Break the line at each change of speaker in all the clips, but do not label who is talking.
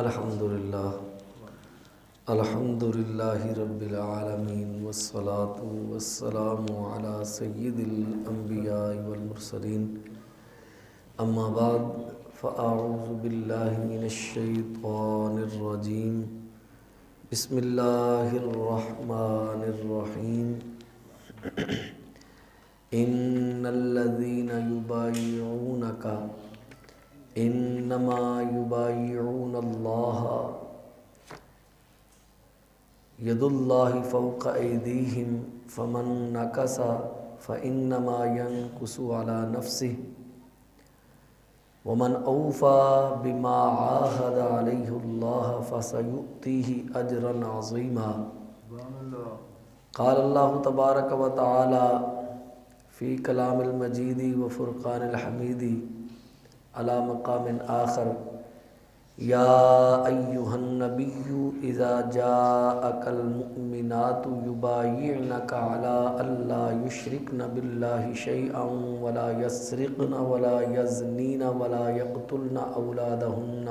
الحمدللہ رب العالمین والصلاة والسلام علی سید الانبیاء والمرسلین اما بعد فاعوذ باللہ من الشیطان الرجیم بسم اللہ الرحمن الرحیم ان الذین یبایعونک انما یبایعون اللہ ید اللہ فوق ایدیہم فمن نکث فانما ینکث علی نفسہ ومن اوفى بما عاهد عليه الله فسيؤتيه اجرا عظيما قال الله تبارك وتعالى في كلام المجيد وفرقان الحميد على مقام آخر يا أيها النبي إذا جاءك المؤمنات يبايعنك على ألا يشركن بالله شيئا ولا يسرقن ولا يزنين ولا يقتلن أولادهن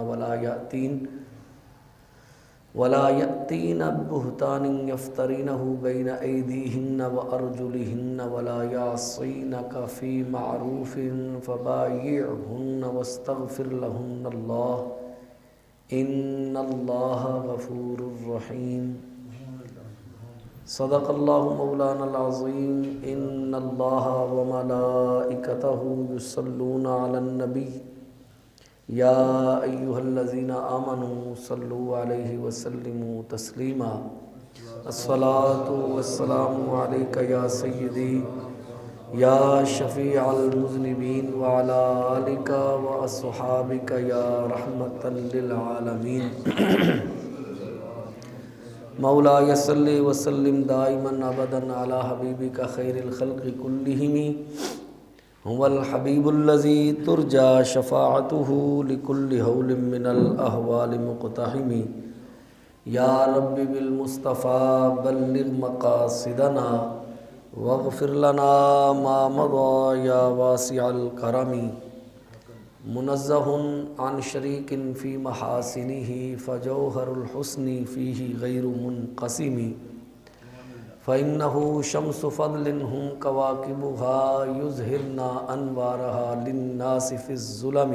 ولا يأتين ببهتان يفترينه بين أيديهن وأرجلهن ولا يعصينك في معروف فبايعهن واستغفر لهن الله إن الله غفور رحيم صدق الله مولانا العظيم إن الله وملائكته يصلون على النبي یا ایہا الذین آمنوا صلوا علیہ وسلموا تسلیما الصلاة والسلام علیک یا سیدی یا شفیع المذنبین وعلی آلک واصحابک یا رحمتا للعالمین مولا صلی وسلم دائما ابدا علی حبیبک خیر الخلق کلہم هو الحبیب الذی ترجى شفاعته لكل هول من الاحوال مقتحم یا رب بالمصطفى بلغ مقاصدنا واغفر لنا ما مضى یا واسع الکرم منزہ عن شریک فی محاسنہ فجوہر الحسن فیہ غیر منقسم فإنه شمس فضل هم كواكبها يظهرن أنوارها للناس في الظلم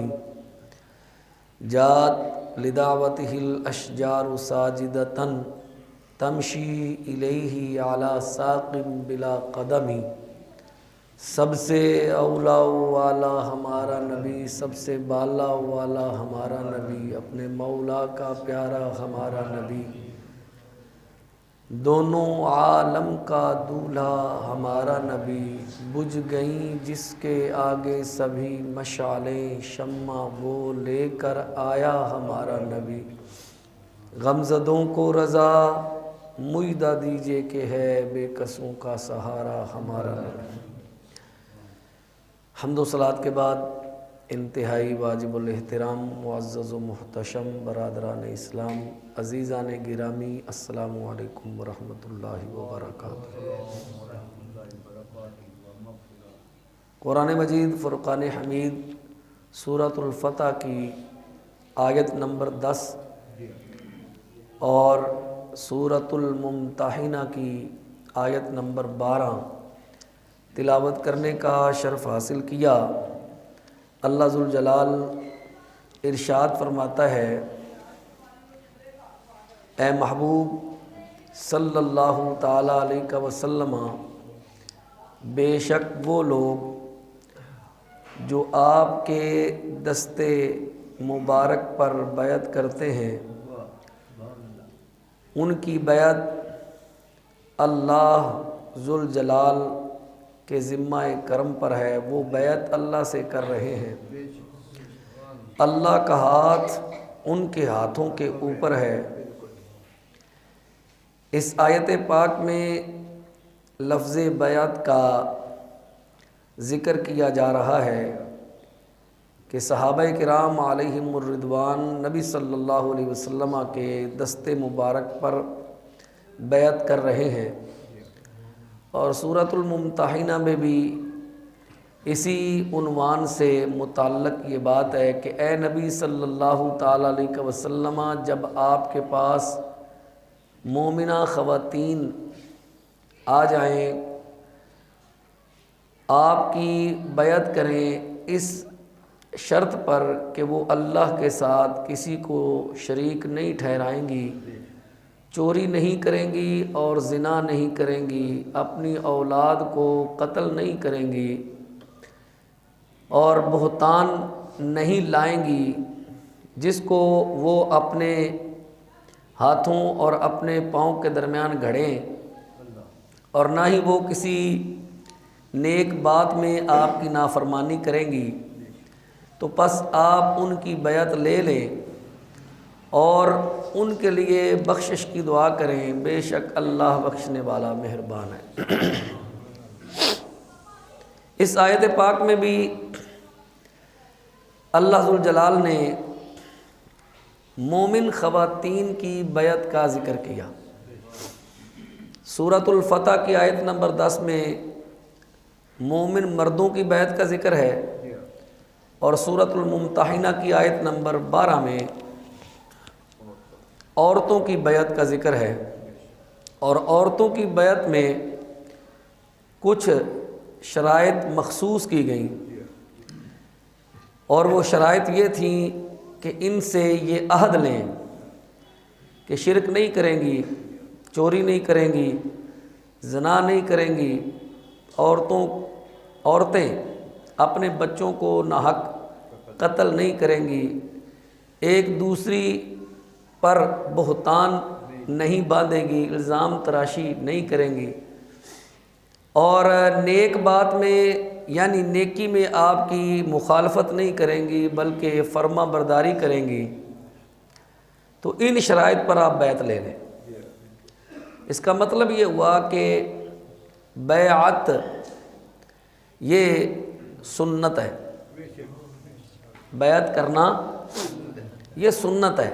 جاءت لدعوته الأشجار ساجدة تمشي إليه على ساق بلا قدم سب سے اولا والا ہمارا نبی، سب سے بالا والا ہمارا نبی، اپنے مولا کا پیارا ہمارا نبی، دونوں عالم کا دولہا ہمارا نبی، بجھ گئیں جس کے آگے سبھی مشعلیں، شمع وہ لے کر آیا ہمارا نبی، غمزدوں کو رضا معیدہ دیجئے کہ ہے بے کسوں کا سہارا ہمارا نبی۔ حمد و صلوات کے بعد انتہائی واجب الاحترام معزز و محتشم برادران اسلام، عزیزان گرامی، السلام علیکم ورحمۃ اللہ وبرکاتہ۔ قرآن مجید فرقان حمید سورۃ الفتح کی آیت نمبر 10 اور سورۃ الممتحنہ کی آیت نمبر 12 تلاوت کرنے کا شرف حاصل کیا۔ اللہ ذوالجلال ارشاد فرماتا ہے، اے محبوب صلی اللہ تعالیٰ علیہ وسلم، بے شک وہ لوگ جو آپ کے دستے مبارک پر بیعت کرتے ہیں، ان کی بیعت اللہ ذوالجلال کہ ذمہ کرم پر ہے، وہ بیعت اللہ سے کر رہے ہیں، اللہ کا ہاتھ ان کے ہاتھوں کے اوپر ہے۔ اس آیت پاک میں لفظ بیعت کا ذکر کیا جا رہا ہے کہ صحابہ کرام علیہم الرضوان نبی صلی اللہ علیہ وسلم کے دستے مبارک پر بیعت کر رہے ہیں، اور سورۃ الممتحنہ میں بھی اسی عنوان سے متعلق یہ بات ہے کہ اے نبی صلی اللہ تعالیٰ علیہ وسلم، جب آپ کے پاس مومنہ خواتین آ جائیں، آپ کی بیعت کریں اس شرط پر کہ وہ اللہ کے ساتھ کسی کو شریک نہیں ٹھہرائیں گی، چوری نہیں کریں گی اور زنا نہیں کریں گی، اپنی اولاد کو قتل نہیں کریں گی اور بہتان نہیں لائیں گی جس کو وہ اپنے ہاتھوں اور اپنے پاؤں کے درمیان گھڑیں، اور نہ ہی وہ کسی نیک بات میں آپ کی نافرمانی کریں گی، تو پس آپ ان کی بیعت لے لیں اور ان کے لیے بخشش کی دعا کریں، بے شک اللہ بخشنے والا مہربان ہے۔ اس آیت پاک میں بھی اللہ ذوالجلال نے مومن خواتین کی بیعت کا ذکر کیا۔ سورۃ الفتح کی آیت نمبر 10 میں مومن مردوں کی بیعت کا ذکر ہے، اور سورۃ الممتحنہ کی آیت نمبر 12 میں عورتوں کی بیعت کا ذکر ہے، اور عورتوں کی بیعت میں کچھ شرائط مخصوص کی گئیں، اور وہ شرائط یہ تھیں کہ ان سے یہ عہد لیں کہ شرک نہیں کریں گی، چوری نہیں کریں گی، زنا نہیں کریں گی، عورتیں اپنے بچوں کو ناحق قتل نہیں کریں گی، ایک دوسری پر بہتان نہیں باندھیں گی، الزام تراشی نہیں کریں گی، اور نیک بات میں یعنی نیکی میں آپ کی مخالفت نہیں کریں گی بلکہ فرما برداری کریں گی۔ تو ان شرائط پر آپ بیعت لے لیں۔ اس کا مطلب یہ ہوا کہ بیعت یہ سنت ہے، بیعت کرنا یہ سنت ہے۔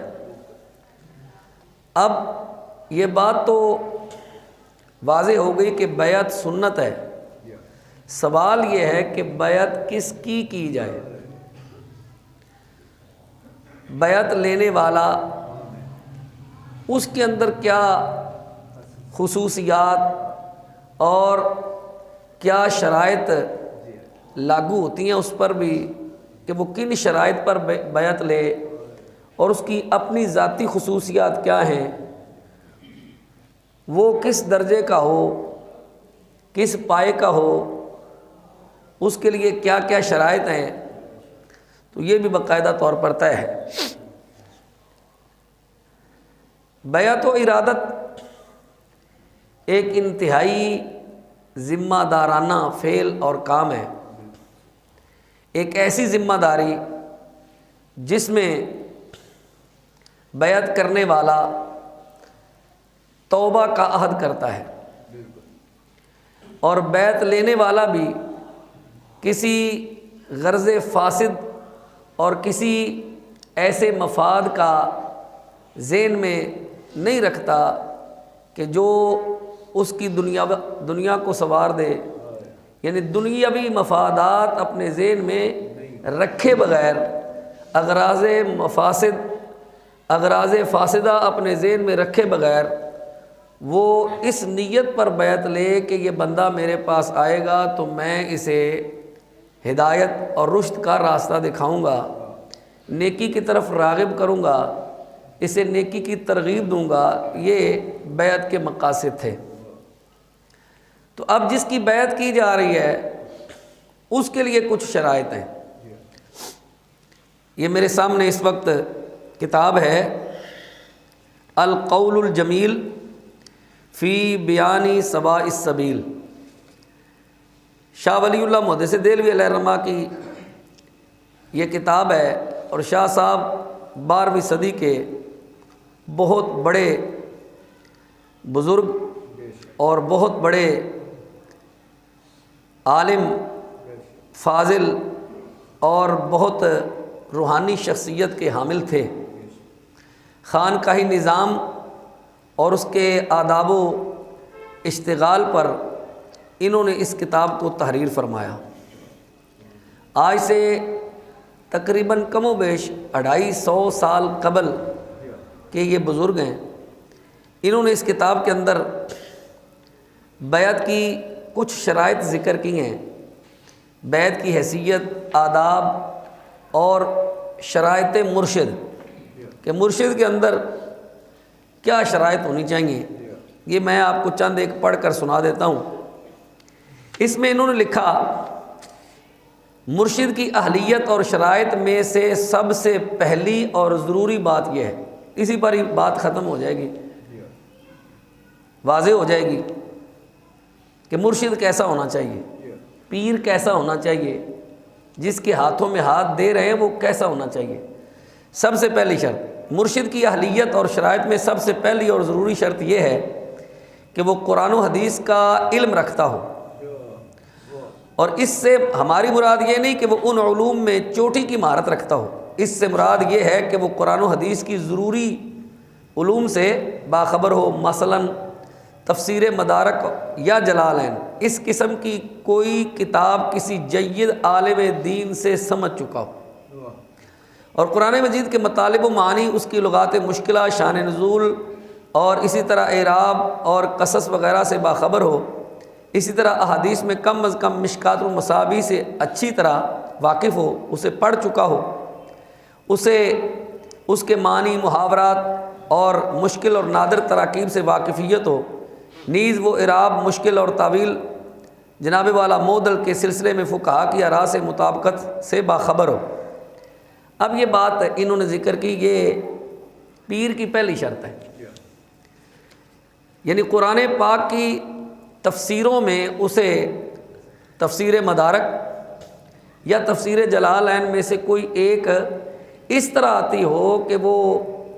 اب یہ بات تو واضح ہو گئی کہ بیعت سنت ہے، سوال یہ ہے کہ بیعت کس کی جائے؟ بیعت لینے والا اس کے اندر کیا خصوصیات اور کیا شرائط لاگو ہوتی ہیں اس پر بھی، کہ وہ کن شرائط پر بیعت لے، اور اس کی اپنی ذاتی خصوصیات کیا ہیں، وہ کس درجے کا ہو، کس پائے کا ہو، اس کے لیے کیا کیا شرائط ہیں، تو یہ بھی باقاعدہ طور پر طے ہے۔ بیعت و ارادت ایک انتہائی ذمہ دارانہ فعل اور کام ہے، ایک ایسی ذمہ داری جس میں بیعت کرنے والا توبہ کا عہد کرتا ہے، اور بیعت لینے والا بھی کسی غرض فاسد اور کسی ایسے مفاد کا ذہن میں نہیں رکھتا کہ جو اس کی دنیا کو سنوار دے، یعنی دنیاوی مفادات اپنے ذہن میں رکھے بغیر اغراض فاسدہ اپنے ذہن میں رکھے بغیر وہ اس نیت پر بیعت لے کہ یہ بندہ میرے پاس آئے گا تو میں اسے ہدایت اور رشد کا راستہ دکھاؤں گا، نیکی کی طرف راغب کروں گا، اسے نیکی کی ترغیب دوں گا، یہ بیعت کے مقاصد تھے۔ تو اب جس کی بیعت کی جا رہی ہے اس کے لیے کچھ شرائط ہیں۔ یہ میرے سامنے اس وقت کتاب ہے القول الجمیل فی بیان سواء السبیل، شاہ ولی اللہ محدث دہلوی علیہ الرحمہ کی یہ کتاب ہے، اور شاہ صاحب 12ویں صدی کے بہت بڑے بزرگ اور بہت بڑے عالم، فاضل اور بہت روحانی شخصیت کے حامل تھے۔ خانقاہی نظام اور اس کے آداب و اشتغال پر انہوں نے اس کتاب کو تحریر فرمایا۔ آج سے تقریباً کم و بیش 250 سال قبل کے یہ بزرگ ہیں، انہوں نے اس کتاب کے اندر بیعت کی کچھ شرائط ذکر کی ہیں، بیعت کی حیثیت، آداب اور شرائط مرشد، کہ مرشد کے اندر کیا شرائط ہونی چاہیے۔ یہ میں آپ کو چند ایک پڑھ کر سنا دیتا ہوں۔ اس میں انہوں نے لکھا، مرشد کی اہلیت اور شرائط میں سے سب سے پہلی اور ضروری بات یہ ہے، اسی پر ہی بات ختم ہو جائے گی، واضح ہو جائے گی کہ مرشد کیسا ہونا چاہیے، پیر کیسا ہونا چاہیے، جس کے ہاتھوں میں ہاتھ دے رہے ہیں وہ کیسا ہونا چاہیے۔ سب سے پہلی شرط، مرشد کی اہلیت اور شرائط میں سب سے پہلی اور ضروری شرط یہ ہے کہ وہ قرآن و حدیث کا علم رکھتا ہو، اور اس سے ہماری مراد یہ نہیں کہ وہ ان علوم میں چوٹی کی مہارت رکھتا ہو، اس سے مراد یہ ہے کہ وہ قرآن و حدیث کی ضروری علوم سے باخبر ہو، مثلاً تفسیر مدارک یا جلالین، اس قسم کی کوئی کتاب کسی جید عالم دین سے سمجھ چکا ہو، اور قرآن مجید کے مطالب و معانی، اس کی لغات مشکلہ، شان نزول اور اسی طرح اعراب اور قصص وغیرہ سے باخبر ہو، اسی طرح احادیث میں کم از کم مشکات المصابیح سے اچھی طرح واقف ہو، اسے پڑھ چکا ہو، اسے اس کے معنی، محاورات اور مشکل اور نادر تراکیب سے واقفیت ہو، نیز وہ اعراب، مشکل اور طویل جناب والا معدل کے سلسلے میں فقہا کی آراء سے مطابقت سے باخبر ہو۔ اب یہ بات انہوں نے ذکر کی، یہ پیر کی پہلی شرط ہے، یعنی قرآن پاک کی تفسیروں میں اسے تفسیر مدارک یا تفسیر جلالین میں سے کوئی ایک اس طرح آتی ہو کہ وہ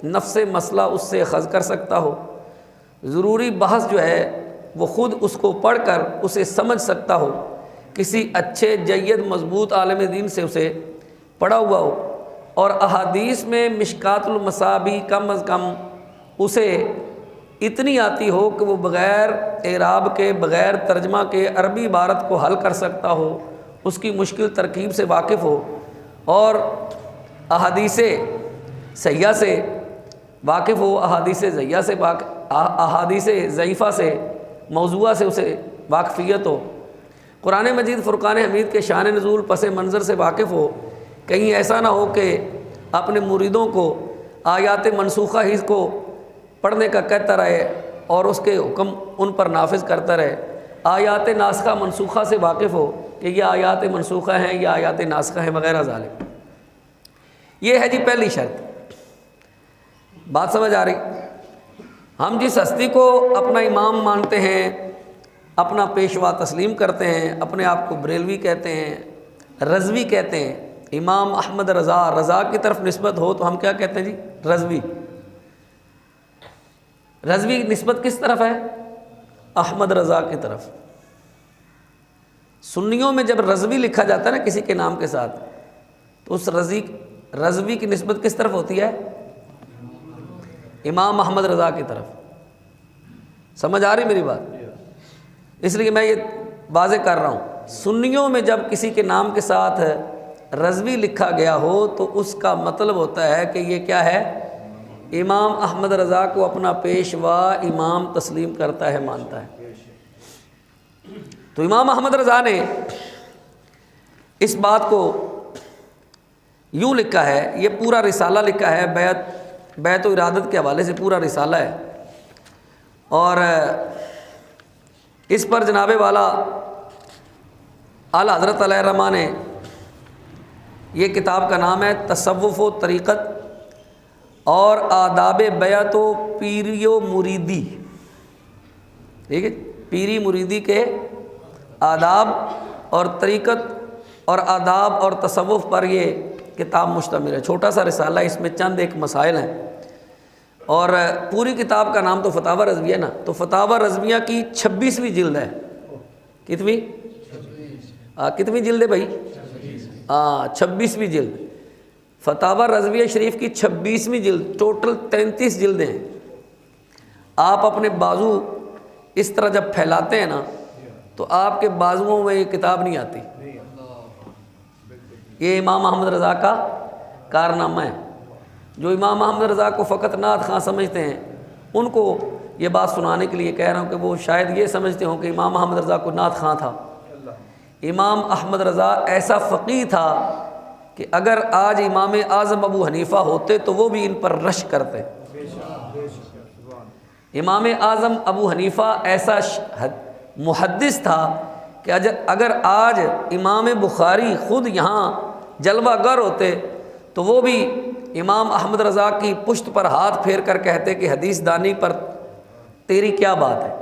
نفس مسئلہ اس سے اخذ کر سکتا ہو، ضروری بحث جو ہے وہ خود اس کو پڑھ کر اسے سمجھ سکتا ہو، کسی اچھے جید مضبوط عالم دین سے اسے پڑھا ہوا ہو، اور احادیث میں مشکات المصابیح کم از کم اسے اتنی آتی ہو کہ وہ بغیر اعراب کے، بغیر ترجمہ کے عربی عبارت کو حل کر سکتا ہو، اس کی مشکل ترکیب سے واقف ہو، اور احادیث صحیحہ سے واقف ہو، احادیث ضعیفہ سے، موضوعہ سے اسے واقفیت ہو، قرآن مجید فرقان حمید کے شان نزول پس منظر سے واقف ہو، کہیں ایسا نہ ہو کہ اپنے مریدوں کو آیات منسوخہ ہی کو پڑھنے کا کہتا رہے اور اس کے حکم ان پر نافذ کرتا رہے، آیات ناسخہ منسوخہ سے واقف ہو کہ یہ آیات منسوخہ ہیں، یہ آیات ناسخہ ہیں وغیرہ ذالک۔ یہ ہے جی پہلی شرط، بات سمجھ آ رہی؟ ہم جس ہستی کو اپنا امام مانتے ہیں، اپنا پیشوا تسلیم کرتے ہیں، اپنے آپ کو بریلوی کہتے ہیں، رضوی کہتے ہیں، امام احمد رضا کی طرف نسبت ہو تو ہم کیا کہتے ہیں جی؟ رضوی۔ رضوی نسبت کس طرف ہے؟ احمد رضا کی طرف۔ سنیوں میں جب رضوی لکھا جاتا ہے نا کسی کے نام کے ساتھ، تو اس رضوی کی نسبت کس طرف ہوتی ہے؟ امام احمد رضا کی طرف۔ سمجھ آ رہی میری بات؟ اس لیے میں یہ واضح کر رہا ہوں، سنیوں میں جب کسی کے نام کے ساتھ رضوی لکھا گیا ہو تو اس کا مطلب ہوتا ہے کہ یہ کیا ہے؟ امام احمد رضا کو اپنا پیشوا امام تسلیم کرتا ہے، مانتا ہے۔ تو امام احمد رضا نے اس بات کو یوں لکھا ہے، یہ پورا رسالہ لکھا ہے، بیعت و ارادت کے حوالے سے پورا رسالہ ہے، اور اس پر جناب والا اعلی حضرت علیہ الرحمٰ نے، یہ کتاب کا نام ہے تصوف و طریقت اور آداب بیعت و پیری و مریدی، ٹھیک ہے، پیری مریدی کے آداب اور طریقت اور آداب اور تصوف پر یہ کتاب مشتمل ہے، چھوٹا سا رسالہ، اس میں چند ایک مسائل ہیں، اور پوری کتاب کا نام تو فتاوی رضویہ نا، تو فتاوی رضویہ کی 26ویں جلد ہے۔ کتنی؟ کتنی جلد ہے بھائی؟ 26ویں جلد، فتاوی رضویہ شریف کی 26ویں جلد، ٹوٹل 33 جلدیں ہیں۔ آپ اپنے بازو اس طرح جب پھیلاتے ہیں نا تو آپ کے بازوؤں میں یہ کتاب نہیں آتی، یہ امام احمد رضا کا کارنامہ ہے۔ جو امام احمد رضا کو فقط نعت خواں سمجھتے ہیں ان کو یہ بات سنانے کے لیے کہہ رہا ہوں کہ وہ شاید یہ سمجھتے ہوں کہ امام احمد رضا کو نعت خواں تھا۔ امام احمد رضا ایسا فقیہ تھا کہ اگر آج امام اعظم ابو حنیفہ ہوتے تو وہ بھی ان پر رش کرتے۔ امام اعظم ابو حنیفہ ایسا محدث تھا کہ اگر آج امام بخاری خود یہاں جلوہ گر ہوتے تو وہ بھی امام احمد رضا کی پشت پر ہاتھ پھیر کر کہتے کہ حدیث دانی پر تیری کیا بات ہے،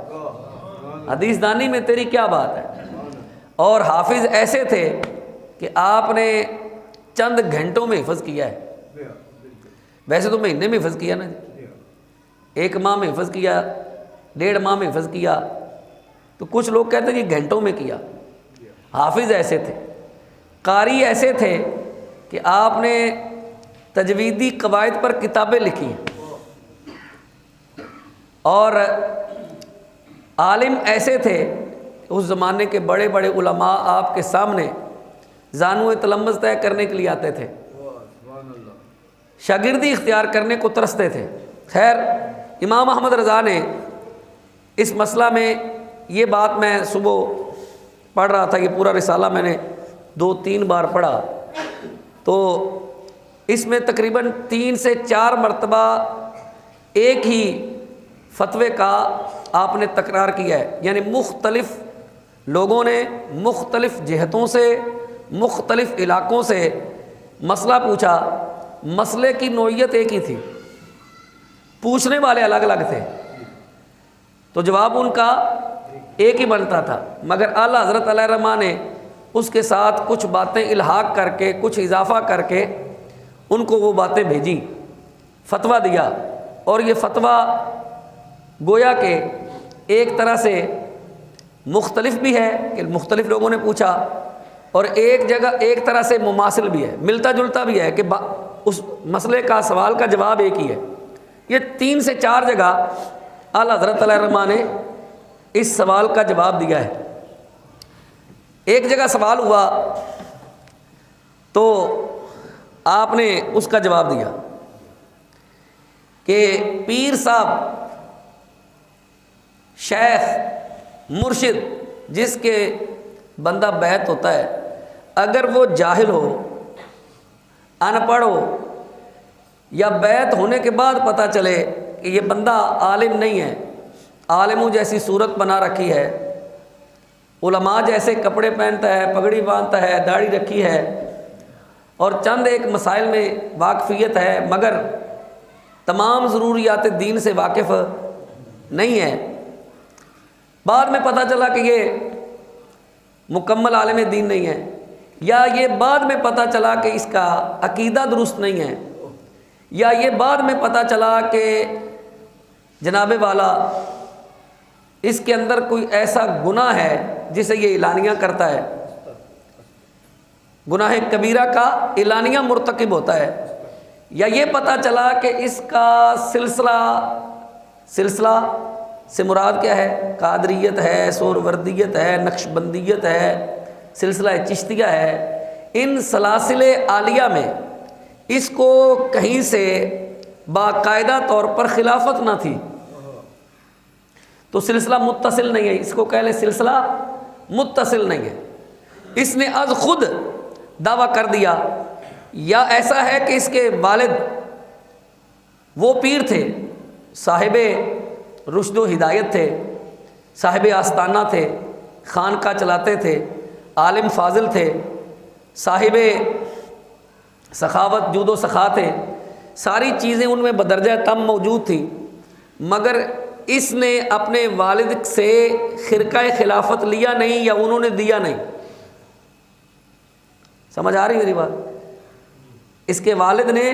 حدیث دانی میں تیری کیا بات ہے۔ اور حافظ ایسے تھے کہ آپ نے چند گھنٹوں میں حفظ کیا ہے، ویسے تو مہینے میں حفظ کیا نا، 1 ماہ میں حفظ کیا، 1.5 ماہ میں حفظ کیا، تو کچھ لوگ کہتے ہیں کہ گھنٹوں میں کیا۔ حافظ ایسے تھے، قاری ایسے تھے کہ آپ نے تجویدی قواعد پر کتابیں لکھی ہیں، اور عالم ایسے تھے اس زمانے کے بڑے بڑے علماء آپ کے سامنے زانو تلمذ طے کرنے کے لیے آتے تھے، شاگردی اختیار کرنے کو ترستے تھے۔ خیر، امام احمد رضا نے اس مسئلہ میں یہ بات، میں صبح پڑھ رہا تھا، یہ پورا رسالہ میں نے 2-3 بار پڑھا، تو اس میں تقریباً 3 سے 4 مرتبہ ایک ہی فتوے کا آپ نے تکرار کیا ہے، یعنی مختلف لوگوں نے مختلف جہتوں سے مختلف علاقوں سے مسئلہ پوچھا، مسئلے کی نوعیت ایک ہی تھی، پوچھنے والے الگ الگ تھے، تو جواب ان کا ایک ہی بنتا تھا، مگر اعلیٰ حضرت علیہ الرحمٰ نے اس کے ساتھ کچھ باتیں الحاق کر کے، کچھ اضافہ کر کے ان کو وہ باتیں بھیجی، فتویٰ دیا، اور یہ فتویٰ گویا کہ ایک طرح سے مختلف بھی ہے کہ مختلف لوگوں نے پوچھا، اور ایک جگہ ایک طرح سے مماثل بھی ہے، ملتا جلتا بھی ہے کہ اس مسئلے کا سوال کا جواب ایک ہی ہے۔ یہ 3 سے 4 جگہ اعلیٰ حضرت علیہ الرحمٰ نے اس سوال کا جواب دیا ہے۔ ایک جگہ سوال ہوا تو آپ نے اس کا جواب دیا کہ پیر صاحب، شیخ، مرشد جس کے بندہ بیعت ہوتا ہے، اگر وہ جاہل ہو، ان پڑھ ہو، یا بیعت ہونے کے بعد پتہ چلے کہ یہ بندہ عالم نہیں ہے، عالموں جیسی صورت بنا رکھی ہے، علماء جیسے کپڑے پہنتا ہے، پگڑی باندھتا ہے، داڑھی رکھی ہے، اور چند ایک مسائل میں واقفیت ہے، مگر تمام ضروریات دین سے واقف نہیں ہے، بعد میں پتہ چلا کہ یہ مکمل عالم دین نہیں ہے، یا یہ بعد میں پتہ چلا کہ اس کا عقیدہ درست نہیں ہے، یا یہ بعد میں پتہ چلا کہ جناب والا اس کے اندر کوئی ایسا گناہ ہے جسے یہ اعلانیہ کرتا ہے، گناہ کبیرہ کا اعلانیہ مرتکب ہوتا ہے، یا یہ پتہ چلا کہ اس کا سلسلہ سے مراد کیا ہے، قادریت ہے، سہروردیت ہے، نقشبندیت ہے، سلسلہ چشتیہ ہے، ان سلاسل عالیہ میں اس کو کہیں سے باقاعدہ طور پر خلافت نہ تھی، تو سلسلہ متصل نہیں ہے، اس کو کہہ لیں سلسلہ متصل نہیں ہے، اس نے از خود دعویٰ کر دیا، یا ایسا ہے کہ اس کے والد وہ پیر تھے، صاحب رشد و ہدایت تھے، صاحب آستانہ تھے، خانقاہ چلاتے تھے، عالم فاضل تھے، صاحب سخاوت جود و سخا تھے، ساری چیزیں ان میں بدرجہ تم موجود تھیں، مگر اس نے اپنے والد سے خرقہ خلافت لیا نہیں، یا انہوں نے دیا نہیں۔ سمجھ آ رہی میری بات؟ اس کے والد نے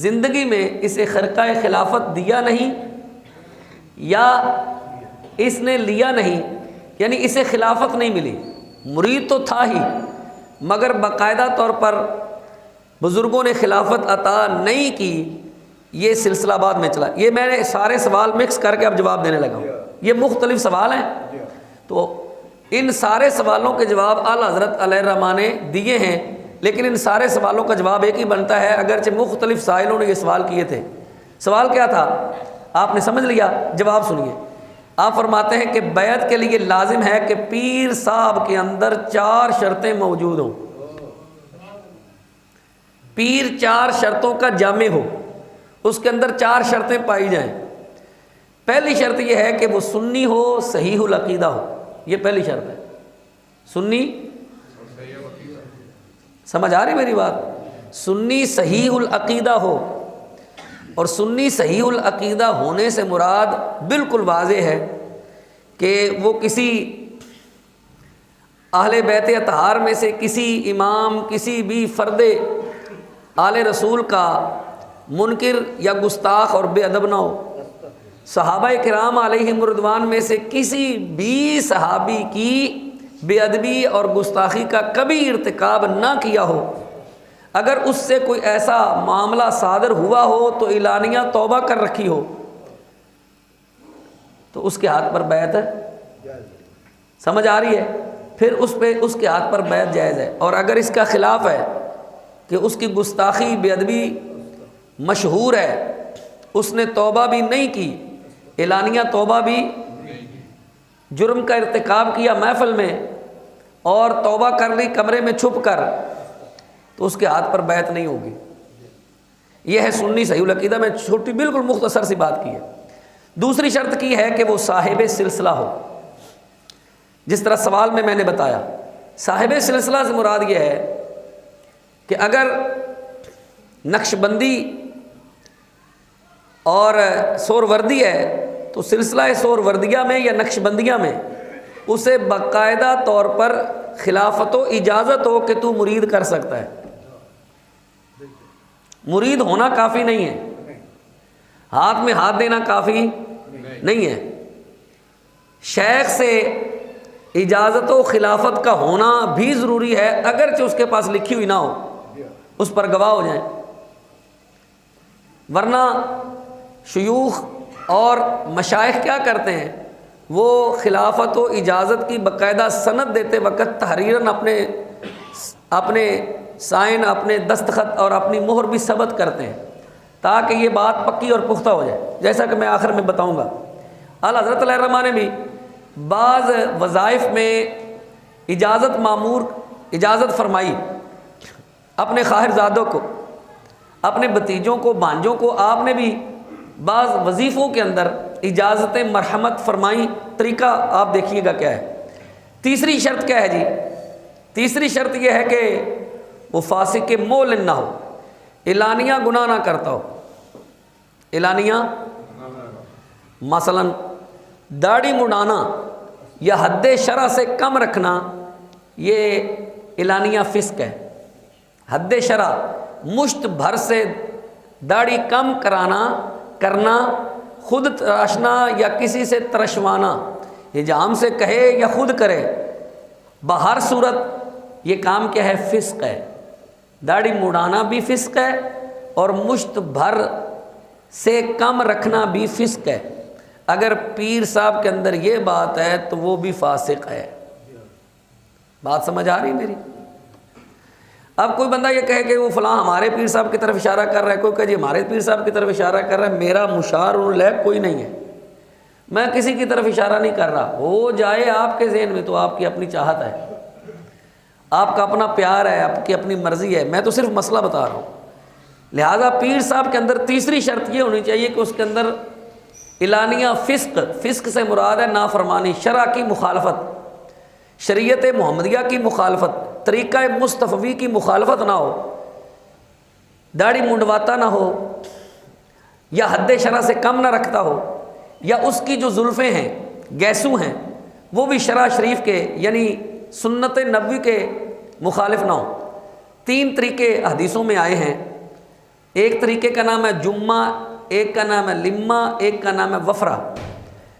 زندگی میں اسے خرقہ خلافت دیا نہیں، یا اس نے لیا نہیں، یعنی اسے خلافت نہیں ملی، مرید تو تھا ہی، مگر باقاعدہ طور پر بزرگوں نے خلافت عطا نہیں کی، یہ سلسلہ بعد میں چلا۔ یہ میں نے سارے سوال مکس کر کے اب جواب دینے لگا ہوں، یہ مختلف سوال ہیں، تو ان سارے سوالوں کے جواب اعلیٰ حضرت علیہ الرحمٰ نے دیے ہیں، لیکن ان سارے سوالوں کا جواب ایک ہی بنتا ہے، اگرچہ مختلف سائلوں نے یہ سوال کیے تھے۔ سوال کیا تھا آپ نے سمجھ لیا، جواب سنیے۔ آپ فرماتے ہیں کہ بیعت کے لیے لازم ہے کہ پیر صاحب کے اندر 4 شرطیں موجود ہوں، پیر 4 شرطوں کا جامع ہو، اس کے اندر 4 شرطیں پائی جائیں۔ پہلی شرط یہ ہے کہ وہ سنی ہو، صحیح العقیدہ ہو، یہ پہلی شرط ہے۔ سنی، سمجھ آ رہی میری بات؟ سنی صحیح العقیدہ ہو، اور سنی صحیح العقیدہ ہونے سے مراد بالکل واضح ہے کہ وہ کسی اہل بیت اطہار میں سے کسی امام، کسی بھی فرد آل رسول کا منکر یا گستاخ اور بے ادب نہ ہو۔ صحابہ کرام علیہم رضوان میں سے کسی بھی صحابی کی بے ادبی اور گستاخی کا کبھی ارتکاب نہ کیا ہو۔ اگر اس سے کوئی ایسا معاملہ صادر ہوا ہو تو اعلانیہ توبہ کر رکھی ہو تو اس کے ہاتھ پر بیعت ہے، سمجھ آ رہی ہے؟ پھر اس کے ہاتھ پر بیعت جائز ہے۔ اور اگر اس کا خلاف ہے کہ اس کی گستاخی بے ادبی مشہور ہے، اس نے توبہ بھی نہیں کی، اعلانیہ توبہ بھی، جرم کا ارتکاب کیا محفل میں اور توبہ کر لی کمرے میں چھپ کر، تو اس کے ہاتھ پر بیعت نہیں ہوگی۔ یہ ہے سنی صحیح العقیدہ میں چھوٹی بالکل مختصر سی بات کی ہے۔ دوسری شرط کی ہے کہ وہ صاحب سلسلہ ہو، جس طرح سوال میں نے بتایا۔ صاحب سلسلہ سے مراد یہ ہے کہ اگر نقشبندی اور سوروردی ہے تو سلسلہ سوروردیہ میں یا نقشبندیہ میں اسے باقاعدہ طور پر خلافت و اجازت ہو کہ تو مرید کر سکتا ہے۔ مرید ہونا کافی نہیں ہے، ہاتھ میں ہاتھ دینا کافی نہیں ہے، شیخ سے اجازت و خلافت کا ہونا بھی ضروری ہے، اگرچہ اس کے پاس لکھی ہوئی نہ ہو، اس پر گواہ ہو جائیں۔ ورنہ شیوخ اور مشائخ کیا کرتے ہیں، وہ خلافت و اجازت کی باقاعدہ سند دیتے وقت تحریراً اپنے سائن، اپنے دستخط اور اپنی مہر بھی ثبت کرتے ہیں تاکہ یہ بات پکی اور پختہ ہو جائے، جیسا کہ میں آخر میں بتاؤں گا۔ اعلیٰ حضرت علیہ الرحمٰ نے بھی بعض وظائف میں اجازت فرمائی اپنے خواہرزادوں کو، اپنے بھتیجوں کو، بھانجوں کو، آپ نے بھی بعض وظیفوں کے اندر اجازت مرحمت فرمائی۔ طریقہ آپ دیکھیے گا کیا ہے۔ تیسری شرط کیا ہے جی؟ تیسری شرط یہ ہے کہ وہ فاسق مولن نہ ہو، اعلانیہ گناہ نہ کرتا ہو۔ اعلانیہ مثلا داڑھی مڈانا یا حد شرع سے کم رکھنا، یہ اعلانیہ فسق ہے۔ حد شرع مشت بھر سے داڑھی کم کرنا، خود تراشنا یا کسی سے ترشوانا، حجام سے کہے یا خود کرے، بہر صورت یہ کام کیا ہے؟ فسق ہے۔ داڑھی مڈانا بھی فسق ہے اور مشت بھر سے کم رکھنا بھی فسق ہے۔ اگر پیر صاحب کے اندر یہ بات ہے تو وہ بھی فاسق ہے۔ بات سمجھ آ رہی میری؟ اب کوئی بندہ یہ کہے کہ وہ فلاں ہمارے پیر صاحب کی طرف اشارہ کر رہا ہے، کوئی کہے جی ہمارے پیر صاحب کی طرف اشارہ کر رہا ہے، میرا مشار اللیک کوئی نہیں ہے، میں کسی کی طرف اشارہ نہیں کر رہا۔ ہو جائے آپ کے ذہن میں تو آپ کی اپنی چاہت ہے، آپ کا اپنا پیار ہے، آپ کی اپنی مرضی ہے، میں تو صرف مسئلہ بتا رہا ہوں۔ لہٰذا پیر صاحب کے اندر تیسری شرط یہ ہونی چاہیے کہ اس کے اندر اعلانیہ فسق سے مراد ہے نافرمانی، شرع کی مخالفت، شریعت محمدیہ کی مخالفت، طریقہ مصطفی کی مخالفت نہ ہو، داڑھی منڈواتا نہ ہو، یا حد شرع سے کم نہ رکھتا ہو، یا اس کی جو زلفیں ہیں، گیسو ہیں، وہ بھی شرع شریف کے یعنی سنت نبوی کے مخالف نہ ہو۔ 3 طریقے حدیثوں میں آئے ہیں، ایک طریقے کا نام ہے جمعہ، ایک کا نام ہے لمہ، ایک کا نام ہے وفرہ۔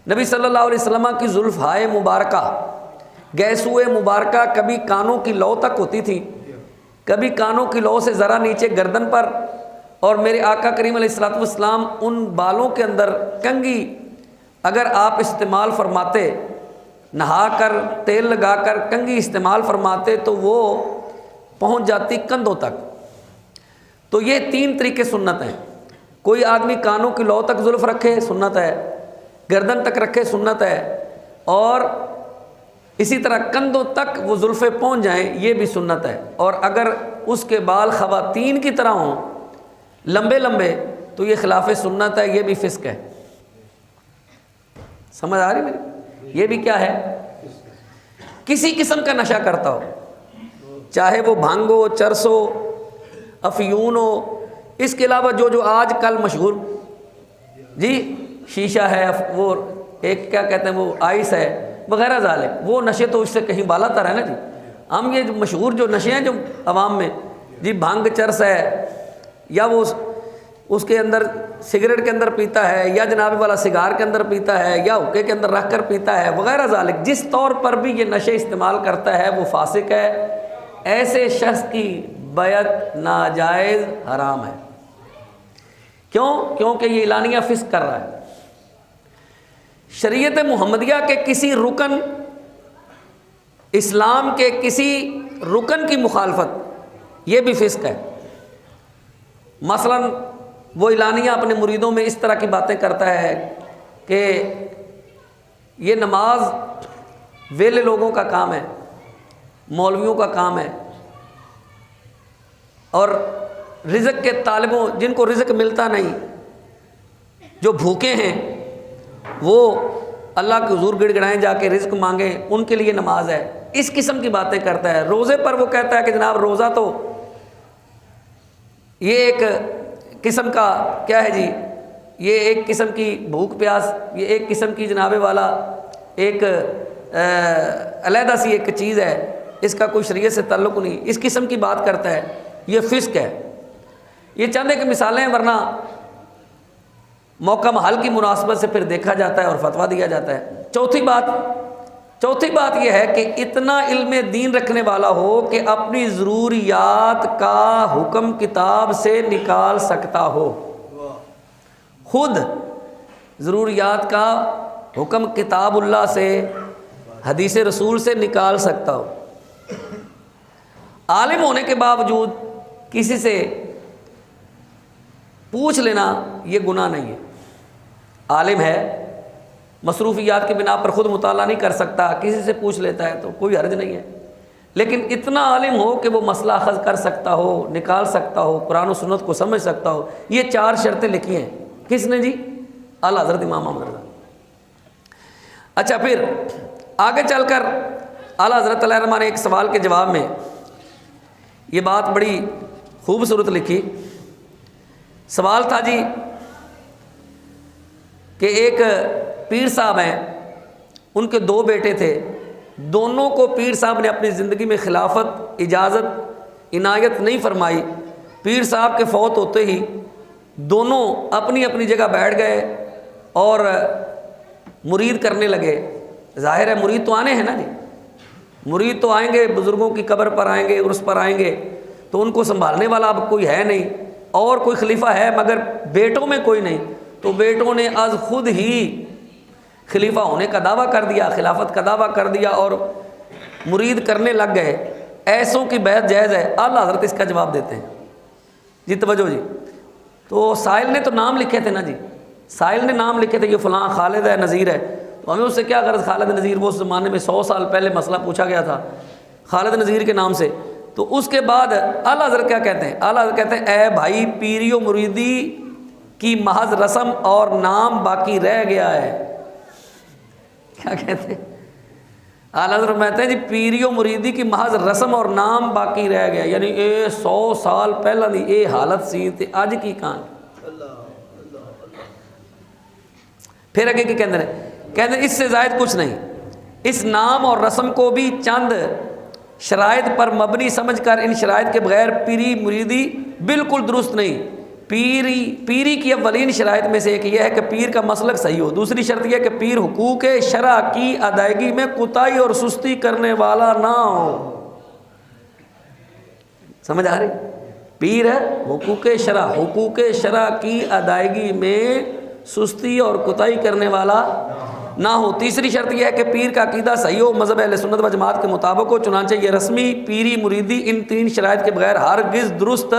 نبی صلی اللہ علیہ وسلم کی زلفہائے مبارکہ، گیسوئے مبارکہ کبھی کانوں کی لو تک ہوتی تھی، کبھی کانوں کی لو سے ذرا نیچے گردن پر، اور میرے آقا کریم علیہ الصلوۃ والسلام ان بالوں کے اندر کنگھی اگر آپ استعمال فرماتے، نہا کر تیل لگا کر کنگھی استعمال فرماتے تو وہ پہنچ جاتی کندھوں تک. تو یہ 3 طریقے سنت ہیں. کوئی آدمی کانوں کی لو تک زلف رکھے سنت ہے، گردن تک رکھے سنت ہے، اور اسی طرح کندھوں تک وہ زلفیں پہنچ جائیں یہ بھی سنت ہے. اور اگر اس کے بال خواتین کی طرح ہوں لمبے لمبے تو یہ خلاف سنت ہے، یہ بھی فسق ہے. سمجھ آ رہی میری؟ یہ بھی کیا ہے؟ کسی قسم کا نشہ کرتا ہو، چاہے وہ بھنگ ہو، چرس ہو، افیون ہو، اس کے علاوہ جو آج کل مشہور جی شیشہ ہے، وہ ایک کیا کہتے ہیں وہ آئس ہے وغیرہ ذالک، وہ نشے تو اس سے کہیں بالا تر ہے نا جی. ہم یہ مشہور جو نشے ہیں جو عوام میں جی بھنگ چرس ہے، یا وہ اس کے اندر سگریٹ کے اندر پیتا ہے، یا جناب والا سگار کے اندر پیتا ہے، یا حقے کے اندر رکھ کر پیتا ہے وغیرہ ذالک، جس طور پر بھی یہ نشے استعمال کرتا ہے وہ فاسق ہے. ایسے شخص کی بیعت ناجائز حرام ہے. کیوں؟ کیونکہ یہ اعلانیہ فسق کر رہا ہے. شریعت محمدیہ کے کسی رکن، اسلام کے کسی رکن کی مخالفت یہ بھی فسق ہے. مثلا وہ اعلانیہ اپنے مریدوں میں اس طرح کی باتیں کرتا ہے کہ یہ نماز ویلے لوگوں کا کام ہے، مولویوں کا کام ہے، اور رزق کے طالبوں جن کو رزق ملتا نہیں، جو بھوکے ہیں، وہ اللہ کے حضور گڑ گڑائیں جا کے رزق مانگیں، ان کے لیے نماز ہے. اس قسم کی باتیں کرتا ہے. روزے پر وہ کہتا ہے کہ جناب روزہ تو یہ ایک قسم کا کیا ہے جی، یہ ایک قسم کی بھوک پیاس، یہ ایک قسم کی جناب والا ایک علیحدہ سی ایک چیز ہے، اس کا کوئی شریعت سے تعلق نہیں. اس قسم کی بات کرتا ہے، یہ فسق ہے. یہ چند ایک مثالیں ہیں، ورنہ موقع محل کی مناسبت سے پھر دیکھا جاتا ہے اور فتویٰ دیا جاتا ہے. چوتھی بات یہ ہے کہ اتنا علم دین رکھنے والا ہو کہ اپنی ضروریات کا حکم کتاب سے نکال سکتا ہو. خود ضروریات کا حکم کتاب اللہ سے، حدیث رسول سے نکال سکتا ہو. عالم ہونے کے باوجود کسی سے پوچھ لینا یہ گناہ نہیں ہے. عالم ہے، مصروفیات کی بنا پر خود مطالعہ نہیں کر سکتا، کسی سے پوچھ لیتا ہے تو کوئی حرج نہیں ہے. لیکن اتنا عالم ہو کہ وہ مسئلہ اخذ کر سکتا ہو، نکال سکتا ہو، قرآن و سنت کو سمجھ سکتا ہو. یہ 4 شرطیں لکھی ہیں. کس نے جی؟ اعلیٰ حضرت امام احمد رضا. اچھا، پھر آگے چل کر اعلیٰ حضرت علیہ الرحمٰن نے ایک سوال کے جواب میں یہ بات بڑی خوبصورت لکھی. سوال تھا جی کہ ایک پیر صاحب ہیں، ان کے 2 بیٹے تھے، دونوں کو پیر صاحب نے اپنی زندگی میں خلافت اجازت عنایت نہیں فرمائی. پیر صاحب کے فوت ہوتے ہی دونوں اپنی اپنی جگہ بیٹھ گئے اور مرید کرنے لگے. ظاہر ہے مرید تو آنے ہیں نا جی، مرید تو آئیں گے، بزرگوں کی قبر پر آئیں گے، عرس پر آئیں گے، تو ان کو سنبھالنے والا اب کوئی ہے نہیں، اور کوئی خلیفہ ہے مگر بیٹوں میں کوئی نہیں. تو بیٹوں نے از خود ہی خلیفہ ہونے کا دعویٰ کر دیا، خلافت کا دعویٰ کر دیا اور مرید کرنے لگ گئے. ایسوں کی بیعت جائز ہے؟ اعلیٰ حضرت اس کا جواب دیتے ہیں. جی توجہ جی. تو سائل نے تو نام لکھے تھے نا جی، سائل نے نام لکھے تھے کہ فلاں خالد ہے، نذیر ہے. تو ہمیں اس سے کیا غرض؟ خالد نذیر وہ اس زمانے میں 100 سال پہلے مسئلہ پوچھا گیا تھا خالد نذیر کے نام سے. تو اس کے بعد اعلیٰ حضرت کیا کہتے ہیں؟ اعلیٰ حضرت کہتے ہیں اے بھائی، پیری و مریدی کی محض رسم اور نام باقی رہ گیا ہے. کیا کہتے ہیں اعلیٰ حضرت؟ کہتے ہیں جی پیری و مریدی کی محض رسم اور نام باقی رہ گیا، یعنی 100 سال پہلا دی یہ حالت سی تے اج کی کہاں. پھر آگے کی کہتے ہیں اس سے زائد کچھ نہیں. اس نام اور رسم کو بھی چند شرائط پر مبنی سمجھ کر ان شرائط کے بغیر پیری مریدی بالکل درست نہیں. پیری کی اولین شرائط میں سے ایک یہ ہے کہ پیر کا مسلک صحیح ہو. دوسری شرط یہ ہے کہ پیر حقوق شرع کی ادائیگی میں کوتاہی اور سستی کرنے والا نہ ہو. سمجھ آ رہی؟ پیر ہے حقوق شرع کی ادائیگی میں سستی اور کوتاہی کرنے والا نہ ہو۔ تیسری شرط یہ ہے کہ پیر کا عقیدہ صحیح ہو، مذہب اہل سنت و جماعت کے مطابق ہو، چنانچہ یہ رسمی پیری مریدی ان 3 شرائط کے بغیر ہرگز درست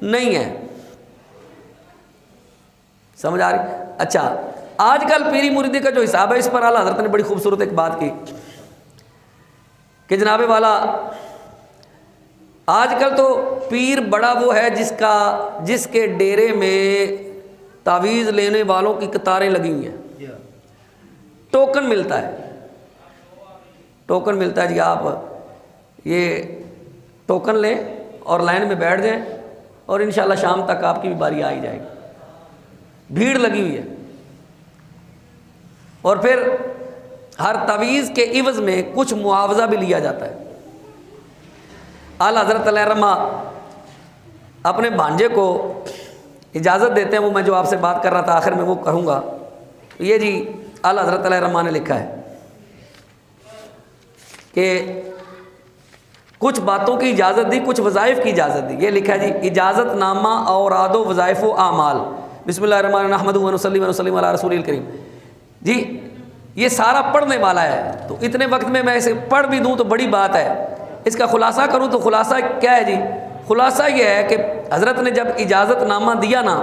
نہیں ہے۔ سمجھ آ رہی؟ اچھا، آج کل پیری مریدی کا جو حساب ہے اس پر اعلیٰ حضرت نے بڑی خوبصورت ایک بات کی کہ جناب والا آج کل تو پیر بڑا وہ ہے جس کے ڈیرے میں تعویذ لینے والوں کی قطاریں لگی ہوئی ہیں، ٹوکن ملتا ہے، ٹوکن ملتا ہے جی، آپ یہ ٹوکن لیں اور لائن میں بیٹھ جائیں اور انشاءاللہ شام تک آپ کی بھی باری آ ہی جائے گی، بھیڑ لگی ہوئی ہے۔ اور پھر ہر تعویذ کے عوض میں کچھ معاوضہ بھی لیا جاتا ہے۔ اعلیٰ حضرت علیہ رحمہ اپنے بھانجے کو اجازت دیتے ہیں، وہ میں جو آپ سے بات کر رہا تھا آخر میں وہ کہوں گا، یہ جی اعلیٰ حضرت علیہ رحمہ نے لکھا ہے کہ کچھ باتوں کی اجازت دی، کچھ وظائف کی اجازت دی۔ یہ لکھا ہے جی اجازت نامہ اوراد و وظائف و اعمال، بسم اللہ الرحمن الرحیم، نحمدہ و نصلی و نسلم علی رسول الکریم۔ جی یہ سارا پڑھنے والا ہے، تو اتنے وقت میں اسے پڑھ بھی دوں تو بڑی بات ہے، اس کا خلاصہ کروں تو خلاصہ کیا ہے جی؟ خلاصہ یہ ہے کہ حضرت نے جب اجازت نامہ دیا نا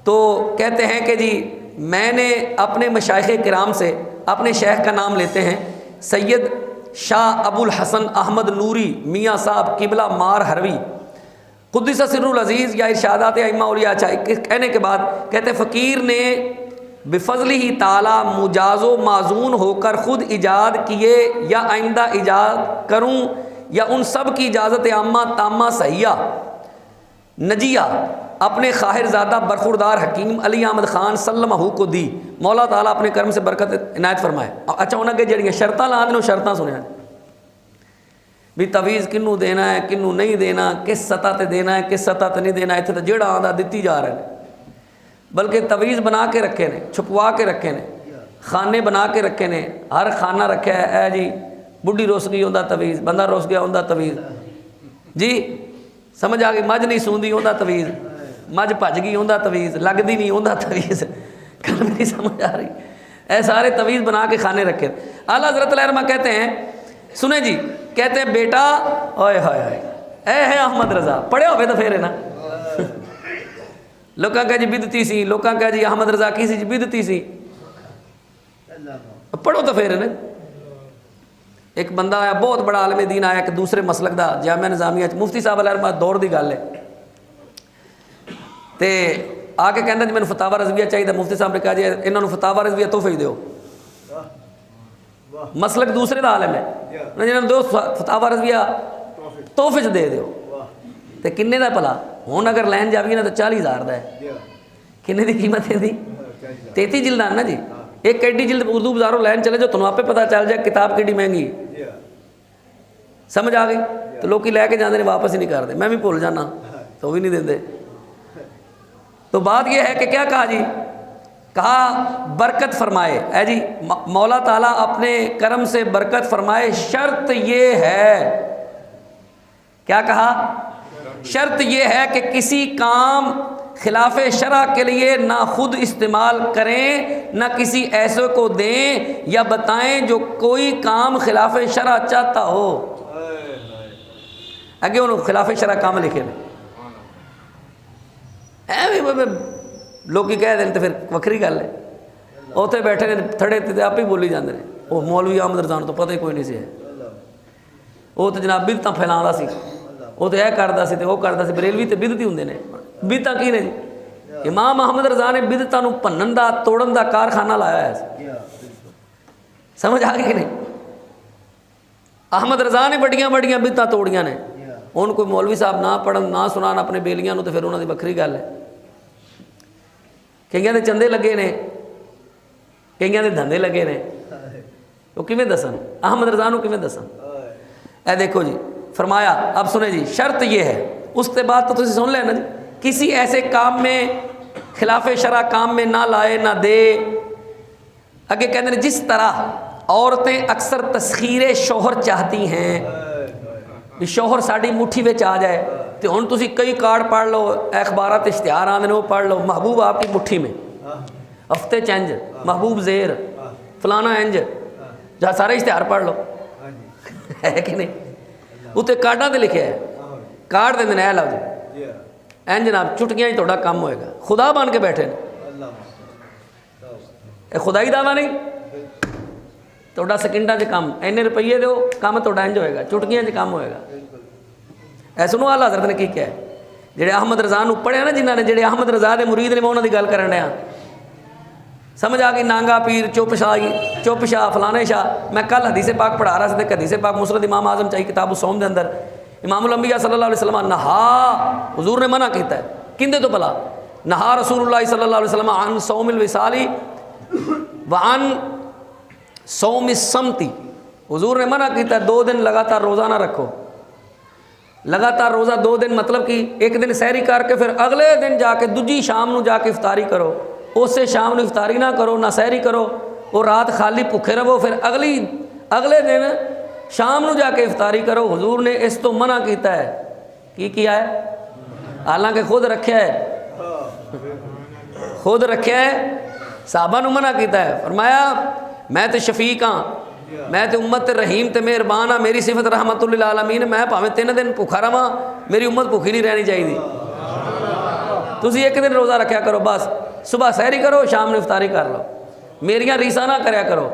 تو کہتے ہیں کہ جی میں نے اپنے مشائخ کرام سے، اپنے شیخ کا نام لیتے ہیں سید شاہ ابو الحسن احمد نوری میاں صاحب قبلہ مار ہروی قدس سر العزیز، یا ارشادات ائمہ اولیاء، کہنے کے بعد کہتے فقیر نے بفضل ہی تعالی مجاز و معزون ہو کر خود ایجاد کیے یا آئندہ ایجاد کروں یا ان سب کی اجازت عامہ تامہ صحیحہ نجیہ اپنے خاہر زادہ برخوردار حکیم علی احمد خان سلمہ کو دی، مولا تعالیٰ اپنے کرم سے برکت عنایت فرمائے۔ اچھا انہوں نے جڑیاں شرطاں لا دیں، شرطاں سنیا بھی تعویذ کنوں دینا ہے کنوں نہیں دینا، کس سطح تے دینا ہے کس سطح تے نہیں دینا، اتنے تو جیڑا آندا دتی جا رہے ہیں، بلکہ تعویذ بنا کے رکھے نے، چھپوا کے رکھے نے، خانے بنا کے رکھے نے، ہر خانہ رکھا ہے اے جی بڈھی روس گئی ہوندا تعویذ، بندہ روس گیا ہوندا تعویذ، جی سمجھ آ گئی، مجھ نہیں سوندی ہوندا تعویذ، مجھ بھج گئی ہوندا تعویذ، لگدی نہیں ہوندا تعویذ، کل نہیں سمجھ آ رہی، اے سارے تعویذ بنا کے خانے رکھے۔ اعلیٰ حضرت علیہ رحمہ کہتے ہیں، سنیں جی، کہتے ہیں بیٹا اوئے ہائے ہائے اے ہے احمد رضا، پڑھے ہوئے تو پھر ہے نا، لوکاں کہا جی بدتی سی، لوکاں کہا جی احمد رضا کی سی جی بدتی سی، پڑھو تو پھر ہے نا۔ ایک بندہ آیا بہت بڑا عالم دین آیا کہ دوسرے مسلک دا جامعہ نظامیہ مفتی صاحب علیہ رحمہ دور دی گل ہے تے آ کے کہندا جی مینوں فتاوا رضویہ چاہیے، مفتی صاحب نے کہا جی انہاں نوں فتاوا رضویہ تحفے دیو، مسلک دوسرے دا عالم ہے، انہاں نوں دو فتاوا رضویہ تحفے چ دے دیو، تے کنے دا بھلا ہن اگر لین جاویے نا تو 40,000 دا ہے، کنے دی قیمت ہے دی 33 جلداں نا جی، ایک ایڈی جلد اردو بازاروں لین چلے جو تنوں آپ پتہ چل جائے کتاب کیڑی مہنگی، سمجھ آ گئی، تو لوگ لے کے جاندے نے واپس ہی نہیں کرتے، میں بھی بھول جانا تو بھی نہیں دیندے۔ تو بات یہ ہے کہ کیا کہا جی، کہا برکت فرمائے، اے جی مولا تعالیٰ اپنے کرم سے برکت فرمائے، شرط یہ ہے، کیا کہا؟ شرط یہ ہے کہ کسی کام خلاف شرع کے لیے نہ خود استعمال کریں نہ کسی ایسے کو دیں یا بتائیں جو کوئی کام خلاف شرع چاہتا ہو۔ اگے انہوں خلاف شرع کام لکھے لوگ کہہ دیں تو پھر وکری گل ہے، اوتے بیٹھے نے تھڑے تے آپ ہی بولی جاندے نے، وہ مولوی احمد رضا تو پتہ ہی کوئی نہیں سی ہے، وہ تو جناب بدعتاں پھیلاوندا سی، وہ تو یہ کردا سی تے وہ کردا سی، بریلوی تے بدعتی ہوندے نے، بدعتاں کی نے جی، امام احمد رضا نے بدعتاں نوں بھنن دا توڑن دا کارخانہ لایا ہے، سمجھ آ گئی کہ نہیں؟ احمد رضا نے بڑیاں بڑیاں بدعتاں توڑیاں نے، ان کوئی مولوی صاحب نہ پڑھن نہ سنان اپنے بیلیاں نوں، تو پھر انہاں دی وکری گل ہے، کئیاں دے چندے لگے نے، کئیاں دے دھندے لگے نے، وہ کیویں دسن احمد رضا نوں کیویں دسن؟ اے دیکھو جی فرمایا، اب سنیں جی شرط یہ ہے، اس کے بعد تو تسی سن لے نا جی، کسی ایسے کام میں خلاف شرع کام میں نہ لائے نہ دے۔ اگے کہتے ہیں جس طرح عورتیں اکثر تسخیر شوہر چاہتی ہیں، بھی شوہر ساڑی مٹھی وچ آ جائے، تو ہن تسی کئی کارڈ پڑھ لو، اخبارات اشتہار آندے نے وہ پڑھ لو، محبوب آپ کی مٹھی میں، ہفتے چینج، محبوب زیر، فلانا انج جا سارے اشتہار پڑھ لو ہے کہ نہیں اتنے کارڈاں تے لکھے ہے کارڈ دیں اے لو جی این جناب چٹکیاں تھوڑا کم ہوئے گا خدا بن کے بیٹھے اے خدائی دعویٰ نہیں تھوڑا سیکنڈاں چ کم اینے روپیے دو کام تھوڑا انج ہوئے گا چٹکیاں چ کم ہوئے گا اے سنو آلہ حضرت نے کی کیا ہے جڑے احمد رضا نو پڑھے نا جنہاں نے جڑے احمد رضا دے مرید نے میں انہاں دی گل کرن ڈیا سمجھ آ گئی نانگا پیر چپ شاہ فلانے شاہ میں کل حدیث پاک پڑھا رہا تھا حدیث پاک مسند امام اعظم چاہیے کتاب الصوم دے اندر امام الانبیاء صلی اللہ علیہ وسلم نہا حضور نے منع کیتا ہے کندے تو بلا نہا رسول اللہ صلی اللہ علیہ وسلم عن صوم الوصال وعن صوم الصمت حضور نے منع کیتا ہے 2 دن لگاتار روزہ نہ رکھو لگاتار روزہ 2 دن مطلب کہ ایک دن سحری کر کے پھر اگلے دن جا کے دوجی شام نو جا کے افطاری کرو اس سے شام نو افطاری نہ کرو نہ سحری کرو اور رات خالی بھوکے رہو پھر اگلے دن شام نو جا کے افطاری کرو حضور نے اس تو منع کیتا ہے کی کیا ہے حالانکہ خود رکھیا ہے صحابہ نو منع کیتا ہے فرمایا میں تے شفیق ہاں میں تے امت تے رحیم تے مہربان ہاں میری صفت رحمت للعالمین میں بھاویں 3 دن بھوکا رہواں میری امت بھوکی نہیں رہنی چاہیے تسی ایک دن روزہ رکھیا کرو بس صبح سحری کرو شام نے افطاری کر لو میریاں ریساں نہ کریا کرو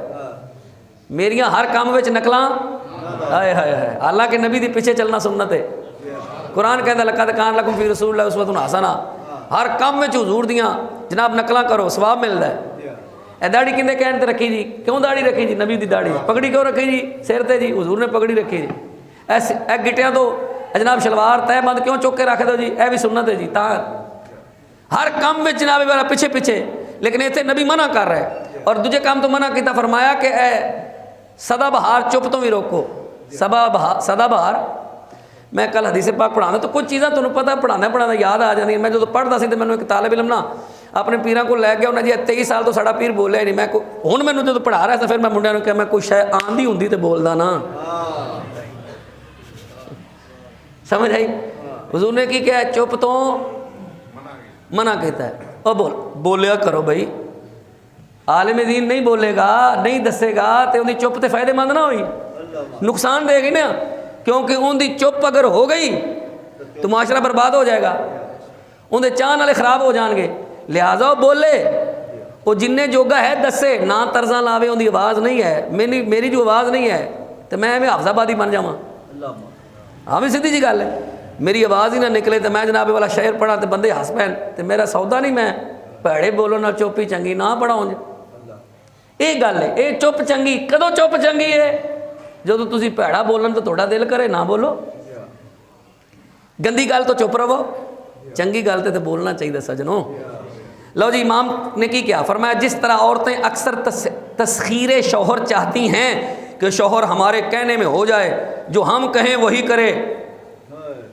میریاں ہر کام وچ نقلاں ہائے ہائے ہائے حالانکہ نبی دی پیچھے چلنا سنت ہے قرآن کہتا لقد کان لکم فی رسول اللہ اسوۃ حسنہ ہر کام وچ حضور دیاں جناب نقلاں کرو ثواب ملدا ہے اے داڑھی کندے کہن تے رکھی جی کیوں داڑھی رکھی جی نبی دی داڑھی پگڑی کیوں رکھی جی سر تے جی حضور نے پگڑی رکھی جی اے گٹیاں تو جناب شلوار تہ بند کیوں چوک کے رکھ دو جی اے بھی سنت ہے جی تا ہر کام میں جناب والا پیچھے لیکن ایتھے نبی منع کر رہا ہے اور دوجے کام تو منع کیتا فرمایا کہ اے سدا بہار چپ تو بھی روکو سدا بہار میں کل حدیث پاک پڑھانا تو کچھ چیزاں تمہیں پتہ پڑھانا یاد آ جاتی میں جو پڑھتا سی تو میں ایک طالب علم نا اپنے پیراں کو لے گیا انہیں جی 23 سال تو ساڑا پیر بولیا ہی نہیں میں ہوں میں جو پڑھا رہا تھا پھر میں منڈیا نے کہا میں کوئی شاید آندھی ہوں تو بولدا نا سمجھ آئی حضور نے کی کیا چپ تو منع کیتا ہے اور بولیا کرو بھائی عالم دین نہیں بولے گا نہیں دسے گا تو ان کی چپ تے فائدے مند نہ ہوئی نقصان دے گی نا کیونکہ ان کی چپ اگر ہو گئی تو معاشرہ برباد ہو جائے گا ان کے چاہن والے خراب ہو جان گے لہٰذا وہ بولے وہ جن جوگا ہے دسے نہ طرزاں لاوے ان کی آواز نہیں ہے میری جو آواز نہیں ہے تو میں حافظ آبادی بن جاواں ہاں بھی سیدھی جی گل ہے میری آواز ہی نہ نکلے تو میں جناب والا شعر پڑھا تو بندے ہس پین تو میرا سودا نہیں میں بھڑے بولو نہ چوپی چنگی نہ پڑھاؤں یہ گل ہے یہ چپ چنگی کدو چپ چنگی ہے جدو تسی بھڑا بولن تو تھوڑا دل کرے نہ بولو گندی گل تو چپ رہو چنگی گل تو بولنا چاہیے سجنوں لو جی امام نے کی کیا فرمایا جس طرح عورتیں اکثر تسخیر شوہر چاہتی ہیں کہ شوہر ہمارے کہنے میں ہو جائے جو ہم کہیں وہی کرے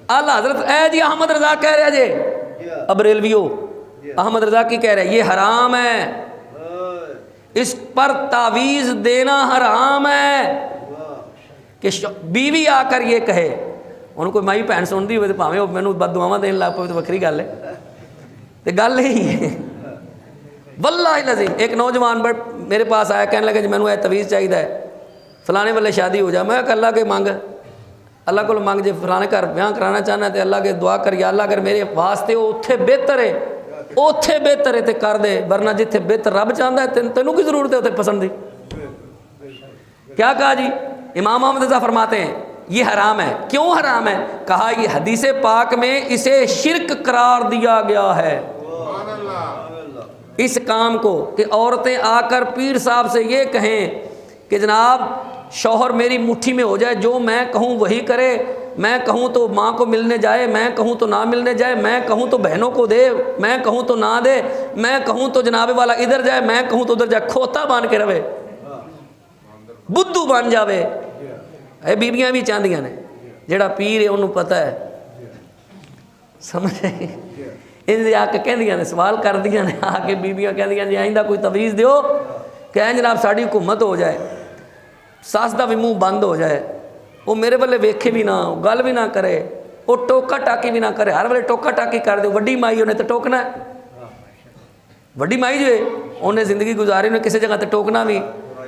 اعلیٰ حضرت اے جی احمد رضا کہہ رہے جی اب ریلویو احمد رضا کی کہہ رہے یہ حرام ہے اس پر تعویذ دینا حرام ہے کہ بیوی آ کر یہ کہے ان کو مائی بھن سنتی ہوئے تو پاویں وہ مینوں بد دعاواں دین لگ پے تو وکری گل ہے تو گل یہی ہے واللہ العظیم ایک نوجوان میرے پاس آیا کہنے لگا جی مینوں یہ تعویذ چاہیے ہے فلانے والے شادی ہو جائے میں کہ اللہ کے مانگ اللہ کو مانگ جی فلانے گھر بیاہ کرانا چاہنا ہے تو اللہ کے دعا کر یا اللہ اگر میرے واسطے وہ اتنے بہتر ہے تو کر دے ورنہ جتنے بہتر رب چاہتا ہے تینوں کی ضرورت ہے اتنے پسند دی کیا کہا جی امام احمد رضا فرماتے ہیں یہ حرام ہے کیوں حرام ہے کہا یہ حدیث پاک میں اسے شرک قرار دیا گیا ہے اس کام کو کہ عورتیں آ کر پیر صاحب سے یہ کہیں کہ جناب شوہر میری مٹھی میں ہو جائے جو میں کہوں وہی کرے میں کہوں تو ماں کو ملنے جائے میں کہوں تو نہ ملنے جائے میں کہوں تو بہنوں کو دے میں کہوں تو نہ دے میں کہوں تو جناب والا ادھر جائے میں کہوں تو ادھر جائے کھوتا بان کے رہے بدھو بن جاوے اے بیبیاں بھی چاہدیاں نے جڑا پیر ہے انہوں پتہ ہے سمجھے ان آ کے کہندیاں نے سوال کر دیاں نے آ کے بیبیاں کہندیاں جی آئندہ کوئی تعویذ دیو کہ جناب ساڑی حکومت ہو جائے ساس دا بھی منہ بند ہو جائے وہ میرے والے ویکھے بھی نہ گل بھی نہ کرے وہ ٹوکا ٹاکی بھی نہ کرے ہر ویلے ٹوکا ٹاکی کر دے وڈی مائی انہیں تو ٹوکنا ہے وڈی مائی جو ہے انہیں زندگی گزاری انہیں کسی جگہ تے ٹوکنا بھی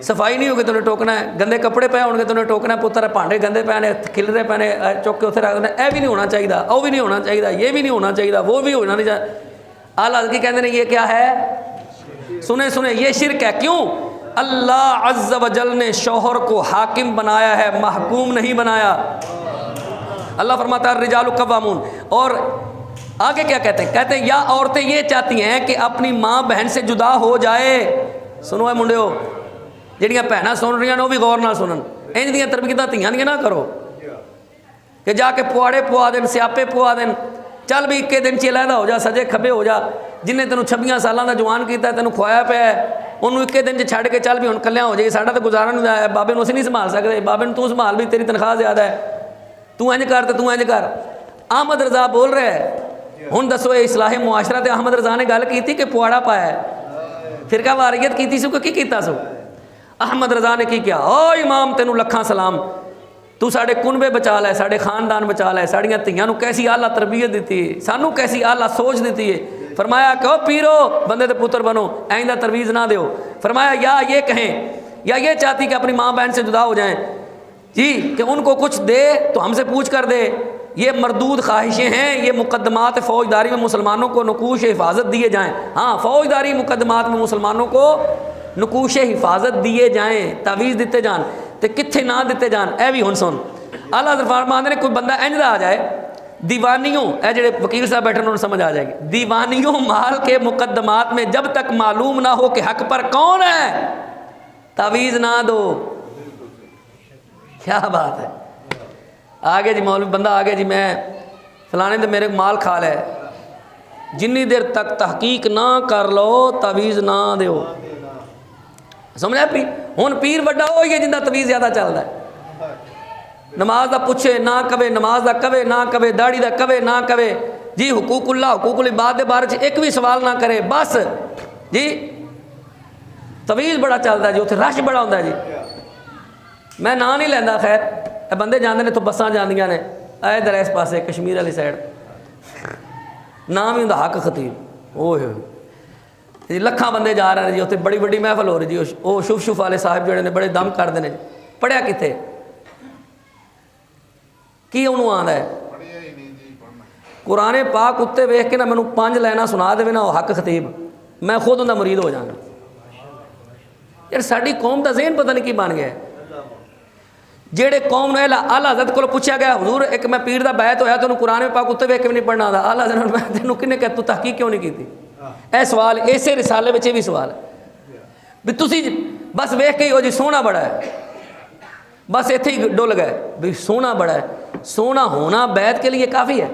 صفائی نہیں ہوگی تو انہیں ٹوکنا ہے, گندے کپڑے پے ہون گے تو انہیں ٹوکنا ہے, پتر بھانڈے گندے پے نے کھلرے پے نے چک کے اتنے رکھ دینا, اے بھی نہیں ہونا چاہیے, وہ بھی نہیں ہونا چاہیے, یہ بھی نہیں ہونا چاہیے, وہ بھی ہونا نہیں چاہیے. اعلیٰ حضرت کہتے ہیں یہ کیا ہے؟ سنیں سنیں, یہ شرک ہے. کیوں؟ اللہ عز و جل نے شوہر کو حاکم بنایا ہے, محکوم نہیں بنایا. اللہ فرماتا ہے الرجال قوامون. اور آگے کیا کہتے ہیں؟ کہتے ہیں یا عورتیں یہ چاہتی ہیں کہ اپنی ماں بہن سے جدا ہو جائے. سنو اے منڈیو, جہاں بہنیں سن رہی ہیں وہ بھی غور نہ سنن, انج دیاں تربیتاں دھیاں دیاں نہ کرو کہ جا کے پواڑے پوا دین, سیاپے پوا دین, چل بھی ایک دن چ علیحدہ ہو جا, سجے کھبے ہو جا. جنہیں تینوں 26 سالوں کا جوان کیتا ہے, تینوں کھوایا پیا ہے, انہوں ایک دن چھڈ کے چل بھی ہن کلیاں ہو جائے, ساڈا تو گزارا نہیں ہے, بابے نوں اسی نہیں سنبھال سکتے, بابے نوں تو سنبھال بھی, تیری تنخواہ زیادہ ہے, تو انج کر تو انج کر. احمد رضا بول رہے ہیں, ہن دسو یہ اصلاح معاشرہ تے احمد رضا نے گل کی کہ پواڑا پایا ہے, فرقہ واریت کیتی سو کہ کی کیتا سو؟ احمد رضا نے کی کیا؟ او امام تینوں لکھاں سلام, تو ساڈے کنبے بچا لے, ساڈے خاندان بچا لے, ساڈیاں دھیاں نوں کیسی اعلیٰ تربیت دیتی ہے, سانوں کیسی اعلیٰ سوچ دیتی ہے. فرمایا کہ او پیرو بندے تے پتر بنو, آئندہ ترویج نہ دیو. فرمایا یا یہ کہیں, یا یہ چاہتی کہ اپنی ماں بہن سے جدا ہو جائیں جی, کہ ان کو کچھ دے تو ہم سے پوچھ کر دے. یہ مردود خواہشیں ہیں, یہ مقدمات فوجداری میں مسلمانوں کو نقوش حفاظت دیے جائیں. ہاں فوجداری مقدمات میں مسلمانوں کو نقوش حفاظت دیے جائیں, تعویذ دیتے جان تے کتھے نہ دیتے جان. اے بھی ہن سن, اللہ حضرت فرماندے نے کوئی بندہ انج دا آ جائے دیوانیوں, اے جڑے وکیل صاحب بیٹھے انہوں نے سمجھ آ جائے گی, دیوانیوں مال کے مقدمات میں جب تک معلوم نہ ہو کہ حق پر کون ہے تعویذ نہ دو. کیا بات ہے. آگے جی مولوی بندہ آگے جی میں فلانے دے میرے مال کھا لے, جنی دیر تک تحقیق نہ کر لو تعویذ نہ دیو. سمجھا پی ہن پیر وڈا ہو گیا جنہ تعویذ زیادہ چلتا ہے. نماز دا پوچھے نہ کبے, نماز دا کبے نہ کبے, داڑھی دا کبے نہ کبے جی, حقوق اللہ حقوق العباد دے بارے ایک بھی سوال نہ کرے بس جی. تعویذ بڑا چلتا ہے جی, اتنے رش بڑا ہوتا ہے جی. میں نا نہیں لینا, خیر اے بندے جاندے نے تو بساں جاندیاں نے اے ادھر اس پاسے کشمیر والی سائڈ, نام ہی ہوندا حق خطیب. اوہ جی لکھاں بندے جا رہے ہیں جی, اتنے بڑی بڑی محفل ہو رہی جی. وہ شف والے صاحب جڑے نے بڑے دم کرتے ہیں جی. پڑھیا کتنے کی انہوں آندا ہے قرآن پاک اتنے ویخ کے نہ مینوں 5 لائناں سنا دے نا وہ حق خطیب, میں خود انہاں مرید ہو جانا. یار ساری قوم دا ذہن پتہ نہیں کی بن گیا ہے. جہے قوم نے اعلیٰ حضرت کو پوچھا گیا حضور ایک میں پیر دا بیعت ہویا تو انہوں قرآن پاک اتنے ویخ کے بھی نہیں پڑھنا آتا. اعلیٰ حضرت میں تینوں کنے کہ تو تحقیق کیوں نہیں کی؟ اے سوال اسے رسالے میں بھی سوال ہے بھی تسی بس ویخ کے ہی ہو جی سونا بڑا ہے, بس اتنے ہی ڈل گئے بھی سونا بڑا ہے. سونا ہونا بیعت کے لیے کافی ہے؟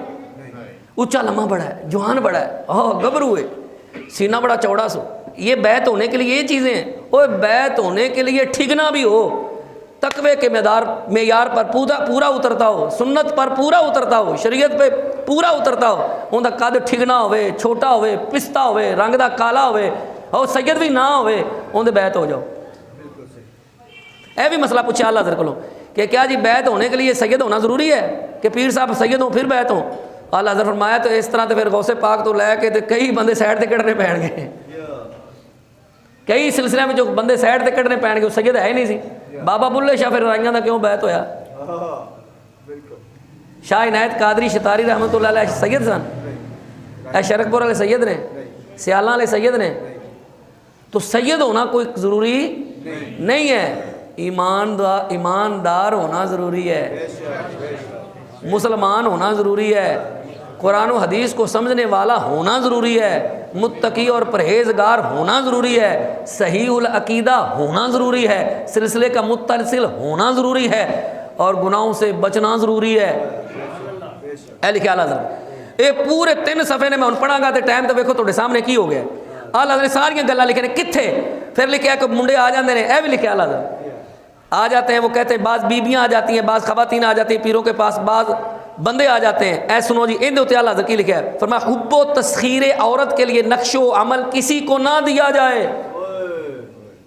اونچا لمحہ بڑا ہے, جوان بڑا ہے, گبرو ہے, سینہ بڑا چوڑا سو, یہ بیعت ہونے کے لیے یہ چیزیں ہیں. وہ بیعت ہونے کے لیے ٹھگنا بھی ہو, تقوی کے معیار پر پورا اترتا ہو, سنت پر پورا اترتا ہو, شریعت پہ پورا اترتا ہو, ان کا قد ٹھگنا ہوئے, چھوٹا ہوئے, پستا ہوئے, رنگ دا کالا ہوئے, اور سید بھی نہ ہوئے, ان دے بیعت ہو جاؤ. اے بھی مسئلہ پوچھا اللہ حضرت کو کہ کیا جی بیعت ہونے کے لیے سید ہونا ضروری ہے کہ پیر صاحب سید ہوں پھر بیعت ہوں؟ اللہ حضرت فرمایا تو اس طرح تو پھر غوث پاک تو لے کے کئی بندے سائڈ تے کٹنے پین گے, کئی سلسلے میں جو بندے سائڈ تے کٹنے پین گے, وہ سید ہے ہی نہیں سی. بابا بلے شاہ پھر رائیاں دا کیوں بیعت ہویا؟ شاہ عنایت قادری شتاری رحمۃ اللہ علیہ سید سن, اے شرک پور والے سید نے, سیالاں والے سید نے. تو سید ہونا کوئی ضروری نہیں ہے, ایماندار ہونا ضروری ہے, مسلمان ہونا ضروری ہے, قرآن و حدیث کو سمجھنے والا ہونا ضروری ہے, متقی اور پرہیزگار ہونا ضروری ہے, صحیح العقیدہ ہونا ضروری ہے, سلسلے کا متصل ہونا ضروری ہے, اور گناہوں سے بچنا ضروری ہے. اے لکھے اعلیٰ حضرت یہ پورے 3 صفحے نے میں ان پڑھا گا تو ٹائم تو ویکھو تھوڑے سامنے کی ہو گیا. اعلیٰ حضرت ساری گلاں لکھے نے کتھے, پھر لکھا کہ منڈے آ جاندے نے, اے بھی لکھے اعلیٰ حضرت آ جاتے ہیں. وہ کہتے ہیں بعض بیبیاں آ جاتی ہیں, بعض خواتین آ جاتی ہیں پیروں کے پاس, بعض بندے آ جاتے ہیں. اے سنو جی ان دے اعلیٰ حضرت کی لکھا ہے, فرمایا حب و تسخیر عورت کے لیے نقش و عمل کسی کو نہ دیا جائے.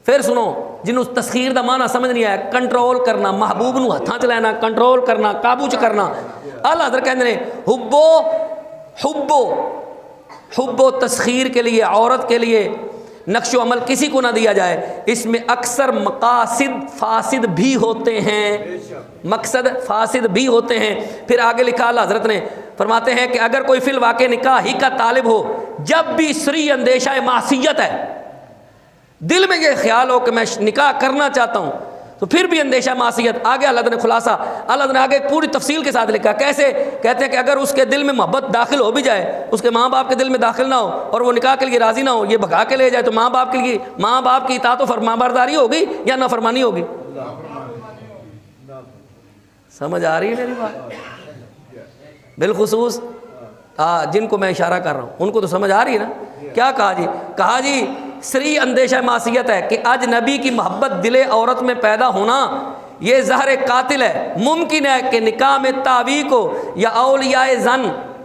پھر سنو جنہوں تسخیر دا معنی سمجھ نہیں آیا, کنٹرول کرنا, محبوب نو ہتھاں چ لینا, کنٹرول کرنا, قابو چ کرنا. اعلیٰ حضرت کہتے ہیں حب و تسخیر کے لیے عورت کے لیے نقش و عمل کسی کو نہ دیا جائے، اس میں اکثر مقاصد فاسد بھی ہوتے ہیں، مقصد فاسد بھی ہوتے ہیں۔ پھر آگے لکھا اللہ حضرت نے، فرماتے ہیں کہ اگر کوئی فی الواقع نکاح ہی کا طالب ہو، جب بھی سری اندیشہ معصیت ہے، دل میں یہ خیال ہو کہ میں نکاح کرنا چاہتا ہوں، تو پھر بھی اندیشہ معصیت، آگے اللہ نے خلاصہ، اللہ نے آگے پوری تفصیل کے ساتھ لکھا کیسے، کہتے ہیں کہ اگر اس کے دل میں محبت داخل ہو بھی جائے، اس کے ماں باپ کے دل میں داخل نہ ہو اور وہ نکاح کے لیے راضی نہ ہو، یہ بھگا کے لے جائے، تو ماں باپ کے لیے، ماں باپ کی اطاعت و فرمانبرداری ہوگی یا نافرمانی ہوگی؟ سمجھ آ رہی ہے میری بات؟ بالخصوص جن کو میں اشارہ کر رہا ہوں ان کو تو سمجھ آ رہی ہے نا؟ کیا کہا جی سری اندیشہ معصیت ہے کہ اجنبی کی محبت دل عورت میں پیدا ہونا یہ زہر قاتل ہے۔ ممکن ہے کہ نکاح میں تاوی کو یا اولیاء زن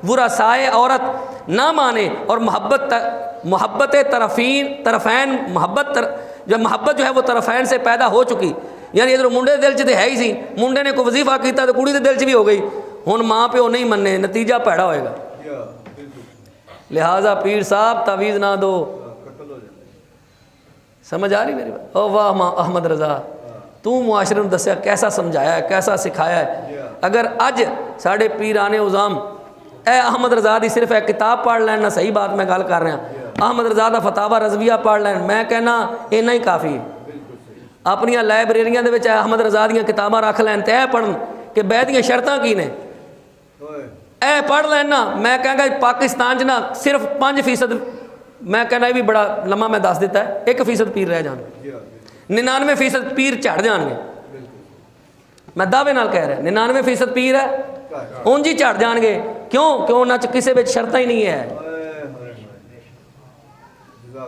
ورثائے عورت نہ مانے اور محبت طرفین محبت جو ہے وہ طرفین سے پیدا ہو چکی، یعنی ادھر منڈے دل چ ہے ہی سی، منڈے نے کوئی وظیفہ کیتا تو کڑی دے دل چ بھی ہو گئی، ہن ماں پیو نہیں مننے، نتیجہ پیڑا ہوئے گا۔ لہٰذا پیر صاحب تعویذ نہ دو۔ سمجھ آ رہی میری بات؟ او واہ ماں احمد رضا، تو معاشرے نے دسیا کیسا سمجھایا ہے، کیسا سکھایا ہے۔ اگر اج ساڑھے پیران عظام اے احمد رضا دی صرف ایک کتاب پڑھ لین نہ، صحیح بات میں گل کر رہا ہوں، احمد رضا دا فتاوی رضویہ پڑھ لین، میں کہنا اینا ہی کافی ہے۔ اپنی لائبریریاں دے وچ احمد رضا دیاں کتاباں رکھ لین تے پڑھن کہ بیعت دیاں شرطاں کی نے، اے پڑھ لین نا، میں کہاں گا پاکستان نا صرف 5%، میں کہنا یہ بھی بڑا لمحہ میں دس دیتا ہے، 1% پیر رہ جان گے، 99% پیر چڑھ جان گے، میں دعوے نال کہہ رہا ہوں 99% پیر ہے اون جی چڑھ جان گے۔ کیوں انہاں چ کسے وچ شرطاں ہی نہیں ہے۔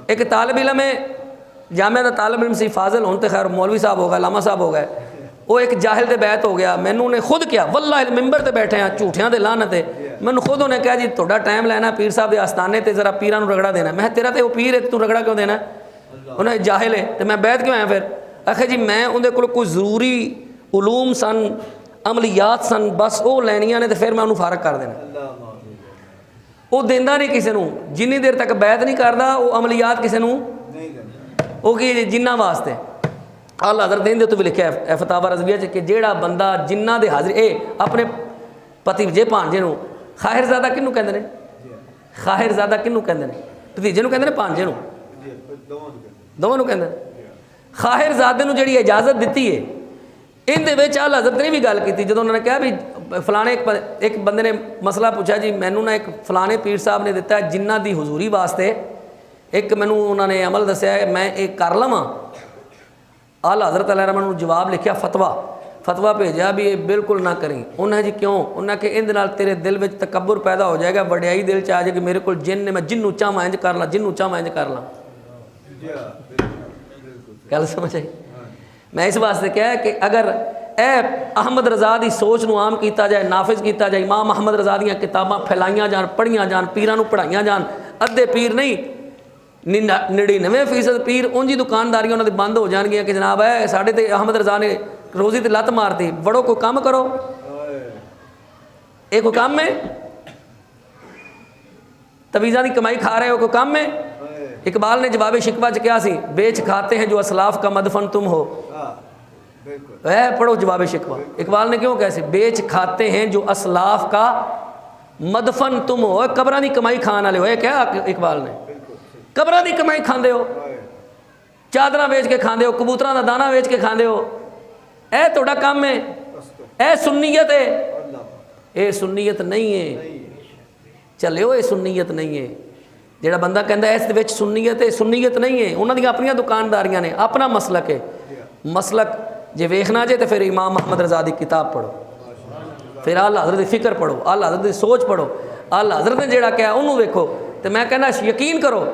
ایک طالب علم ہے جامعہ دا طالب علم سی، فاضل ہون تے خیر مولوی صاحب ہو گئے، علامہ صاحب ہو گئے، وہ ایک جاہل دے بیعت ہو گیا، مینوں نے خود کیا واللہ ممبر تے بیٹھے ہیں جھوٹیاں دے لعنت ہے، مینوں خود انہیں کہا جی تھوڑا ٹائم لینا پیر صاحب دے آستانے تے ذرا پیراں نوں رگڑا دینا، میں تیرا تے وہ پیر ہے تو رگڑا کیوں دینا ہے؟ انہیں جاہل ہے تے میں بیعت کیوں آیا پھر؟ آخر جی میں اندے کول کوئی ضروری علوم سن، عملیات سن، بس وہ لینیاں نے تے پھر میں انہوں فارغ کر دینا۔ وہ دیندا نہیں کسی نوں، جنی دیر تک بیعت نہیں کردا وہ عملیات کسی نوں وہ کی جنہ واسطے۔ اللہ حضرت دین دے تو بھی لکھا ہے فتاوی رضویہ کہ جیڑا بندہ جنہ دے حاضر اپنے پتی جے بھانجے نوں، خاہر زادہ کنوں کہندے نے؟ خاہر زادہ کنوں کہندے نے؟ بھتیجے نوں کہندے نے بھانجے نوں؟ دوواں نوں کہندے نے۔ خاہر زادے نوں جڑی اجازت دتی ہے ان دے وچ اللہ حضرت نے بھی گل کیتی، جدوں انہوں نے کہا بھی فلانے ایک بندے نے مسئلہ پوچھا جی مینوں نہ ایک فلانے پیر صاحب نے دیتا ہے جنہ دی حضوری واسطے، ایک مینوں انہوں نے عمل دسیا ہے میں ایک کر لواں؟ آلہ حضرت علیہ رحمہ نے جواب لکھیا فتویٰ بھیجا بھی یہ بالکل نہ کریں۔ انہیں جی کیوں؟ انہیں کہ اندے نال تیرے دل وچ تکبر پیدا ہو جائے گا، وڈیائی دل چ آ جائے کہ میرے کول جن نے، میں جنوں چاہواں انج کر لاں، جنوں چاہواں انج کر لاں۔ گل سمجھ آئی؟ میں اس واسطے کہا کہ اگر اے احمد رضا دی سوچ نو عام کیتا جائے، نافذ کیتا جائے، امام احمد رضا دیاں کتاباں پھیلائیاں جان، پڑھیاں جان، پیراں نو پڑھائیاں جان، ادھے پیر نہیں 99% پیر اونجی دکانداریاں انہاں دی بند ہو جان گیاں کہ جناب ہے ساڈے تے احمد رضا نے روزی تے لت مارتی، بڑو کوئی کام کرو، ایک کوئی کام ہے؟ تویزاں دی کمائی کھا رہے ہو، کوئی کام ہے؟ اقبال نے جواب شکوہ چ کیا سی؟ بیچ کھاتے ہیں جو اسلاف کا مدفن تم ہو۔ پڑھو جواب شکوہ، اقبال نے کیوں کیسے بیچ کھاتے ہیں جو اسلاف کا مدفن تم ہو، قبراں دی کمائی کھان والے ہو، کیا اقبال نے؟ قبراں دی کمائی کھاندے ہو، چادراں بیچ کے کھاندے ہو، کبوتراں دا دانہ بیچ کے کھاندے ہو، اے تہاڈا کام ہے؟ اے سنیت ہے؟ اے سنیت نہیں ہے، چلے ہو، اے سنیت نہیں ہے۔ جڑا بندہ کہندا ہے اس دے وچ سنیت ہے، سنیت نہیں ہے، انہاں دی اپنیاں دکانداریاں نے، اپنا مسلک ہے۔ مسلک جے ویکھنا جے تے پھر امام محمد رضا دی کتاب پڑھو، پھر اعلیٰ حضرت دی فکر پڑھو، اعلیٰ حضرت دی سوچ پڑھو، اعلیٰ حضرت نے جڑا کہا انہوں ویکھو، تو میں کہنا یقین کرو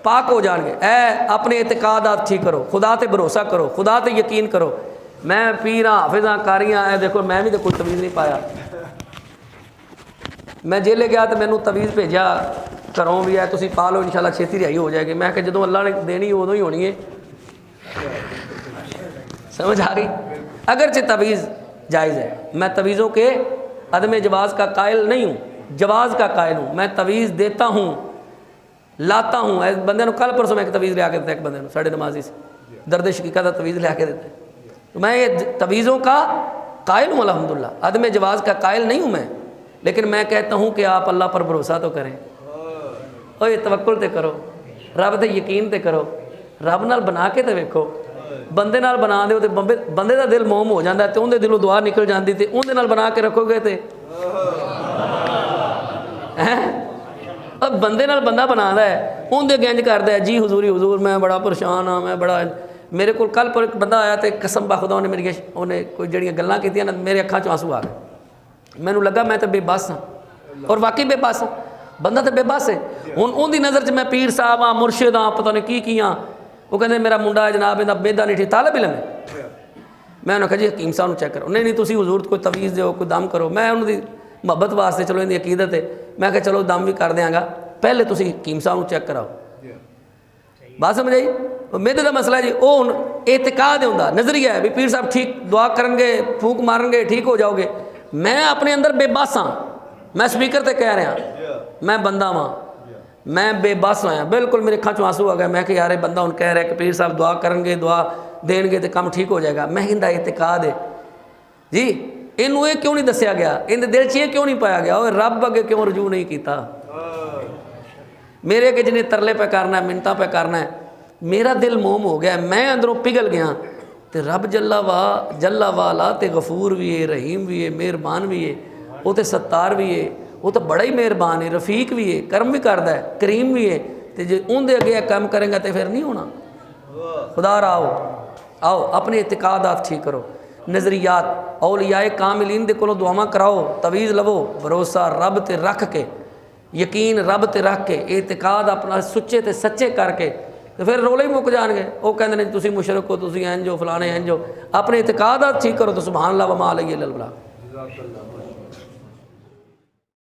پاک ہو جان گے۔ اے اپنے اعتقادات ٹھیک کرو، خدا تے بھروسہ کرو، خدا تے یقین کرو۔ میں پیراں حافظاں کاریاں اے دیکھو میں بھی تو کوئی تویز نہیں پایا، میں جیلے گیا تو مینوں تویز بھیجا گھروں بھی ہے تسی پا لو انشاءاللہ چھیتی رہائی ہو جائے گی، میں کہ جدوں اللہ نے دینی ادوں ہی ہونی ہے۔ سمجھ آ گئی؟ اگرچہ تویز جائز ہے، میں تویزوں کے عدم جواز کا قائل نہیں ہوں، جواز کا قائل ہوں، میں تویز دیتا ہوں لاتا ہوں اس بندے کل پرسوں میں ایک تویز لیا کے دیتا ایک بندے ساڑھے نمازی سے درد شقیقہ کا تویز لیا کے دیتا ہے. تو میں یہ تویزوں کا قائل ہوں الحمدللہ، عدم جواز کا قائل نہیں ہوں میں، لیکن میں کہتا ہوں کہ آپ اللہ پر بھروسہ تو کریں، اور یہ توکل تے کرو، رب تے یقین تے کرو، رب نال بنا کے تے ویکھو. بندے نال بنا دیو تے بندے دا دل موم ہو جاندا ہے تے اون دے دلوں دعا نکل جاندی تے اون دے نال بنا کے رکھو گے تے اب بندے نال بندہ بنادا ہے اون دے گنج کردا ہے جی حضوری حضور میں بڑا پریشان ہاں، میں بڑا میرے کول کل پر ایک بندہ آیا تے قسم بخدا نے میری اونے کوئی جڑیاں گلاں کیتیاں نا میرے اکھاں چ آنسو آ گئے. مینوں لگا میں تے بے بس ہاں، اور واقعی بے بس بندہ تے بے بس ہے. ہن اون دی نظر چ میں پیر صاحب ہاں، مرشد ہاں، پتہ نہیں کی ہاں. وہ کہندے میرا منڈا جناب ایندا بیدا نہیں ٹھی طالب علم ہے. میں انہوں نے کہا جی حکیم صاحب چیک کرو. نہیں تسی حضور کوئی تویز دیو کوئی دم کرو. میں انہوں دی محبت واسطے چلو اندی عقیدت ہے میں کہا چلو دم بھی کر دیاں گا، پہلے تسی حکیم صاحب چیک کراؤ. بات سمجھ آئی؟ میرے دا مسئلہ جی وہ ہن اعتقاد ہوندا نظریہ ہے بھی پیر صاحب ٹھیک دعا کرن گے پھونک مارن گے ٹھیک ہو جاؤ گے. میں اپنے اندر بے بس ہاں، میں سپیکر تے کہہ رہا میں بندہ ہاں، میں بے بس ہویا بالکل. میرے اکھاں چوں آنسو آ گیا. میں کہ یار بندہ ہن کہہ رہا ہے کہ پیر صاحب دعا کرن گے دعا دین گے تے کم ٹھیک ہو جائے گا. میں اندا اعتقاد ہے جی اینوں یہ کیوں نہیں دسیا گیا، اندے دل چ یہ کیوں نہیں پایا گیا، اور رب اگے کیوں رجوع نہیں کیتا. میرے کہ جنہیں ترلے پہ کرنا ہے منتاں پہ کرنا ہے، میرا دل موم ہو گیا، میں اندروں پگھل گیا. تے رب جلا والا تے غفور بھی ہے، رحیم بھی ہے، مہربان بھی ہے، وہ تے ستار بھی ہے، وہ تو بڑا ہی مہربان ہے، رفیق بھی ہے، کرم بھی کردا ہے، کریم بھی ہے. تے جے اون دے اگے کام کریں گا تے پھر نہیں ہونا. خدا را آؤ اپنے اعتقادات ٹھیک کرو، نظریات اولیاء کاملین دے کولوں دعاواں کراؤ، تویز لو، بھروسہ رب تے رکھ کے، یقین رب تے رکھ کے، اعتقاد اپنا سچے تے سچے کر کے، تو پھر رولے ہی مک جان گے. وہ کہندے نے تسی مشرک ہو، تسی انج ہو، فلانے انج ہو. اپنے اعتقادات ٹھیک کرو تو سبحان اللہ وما علیہ الا البلاغ.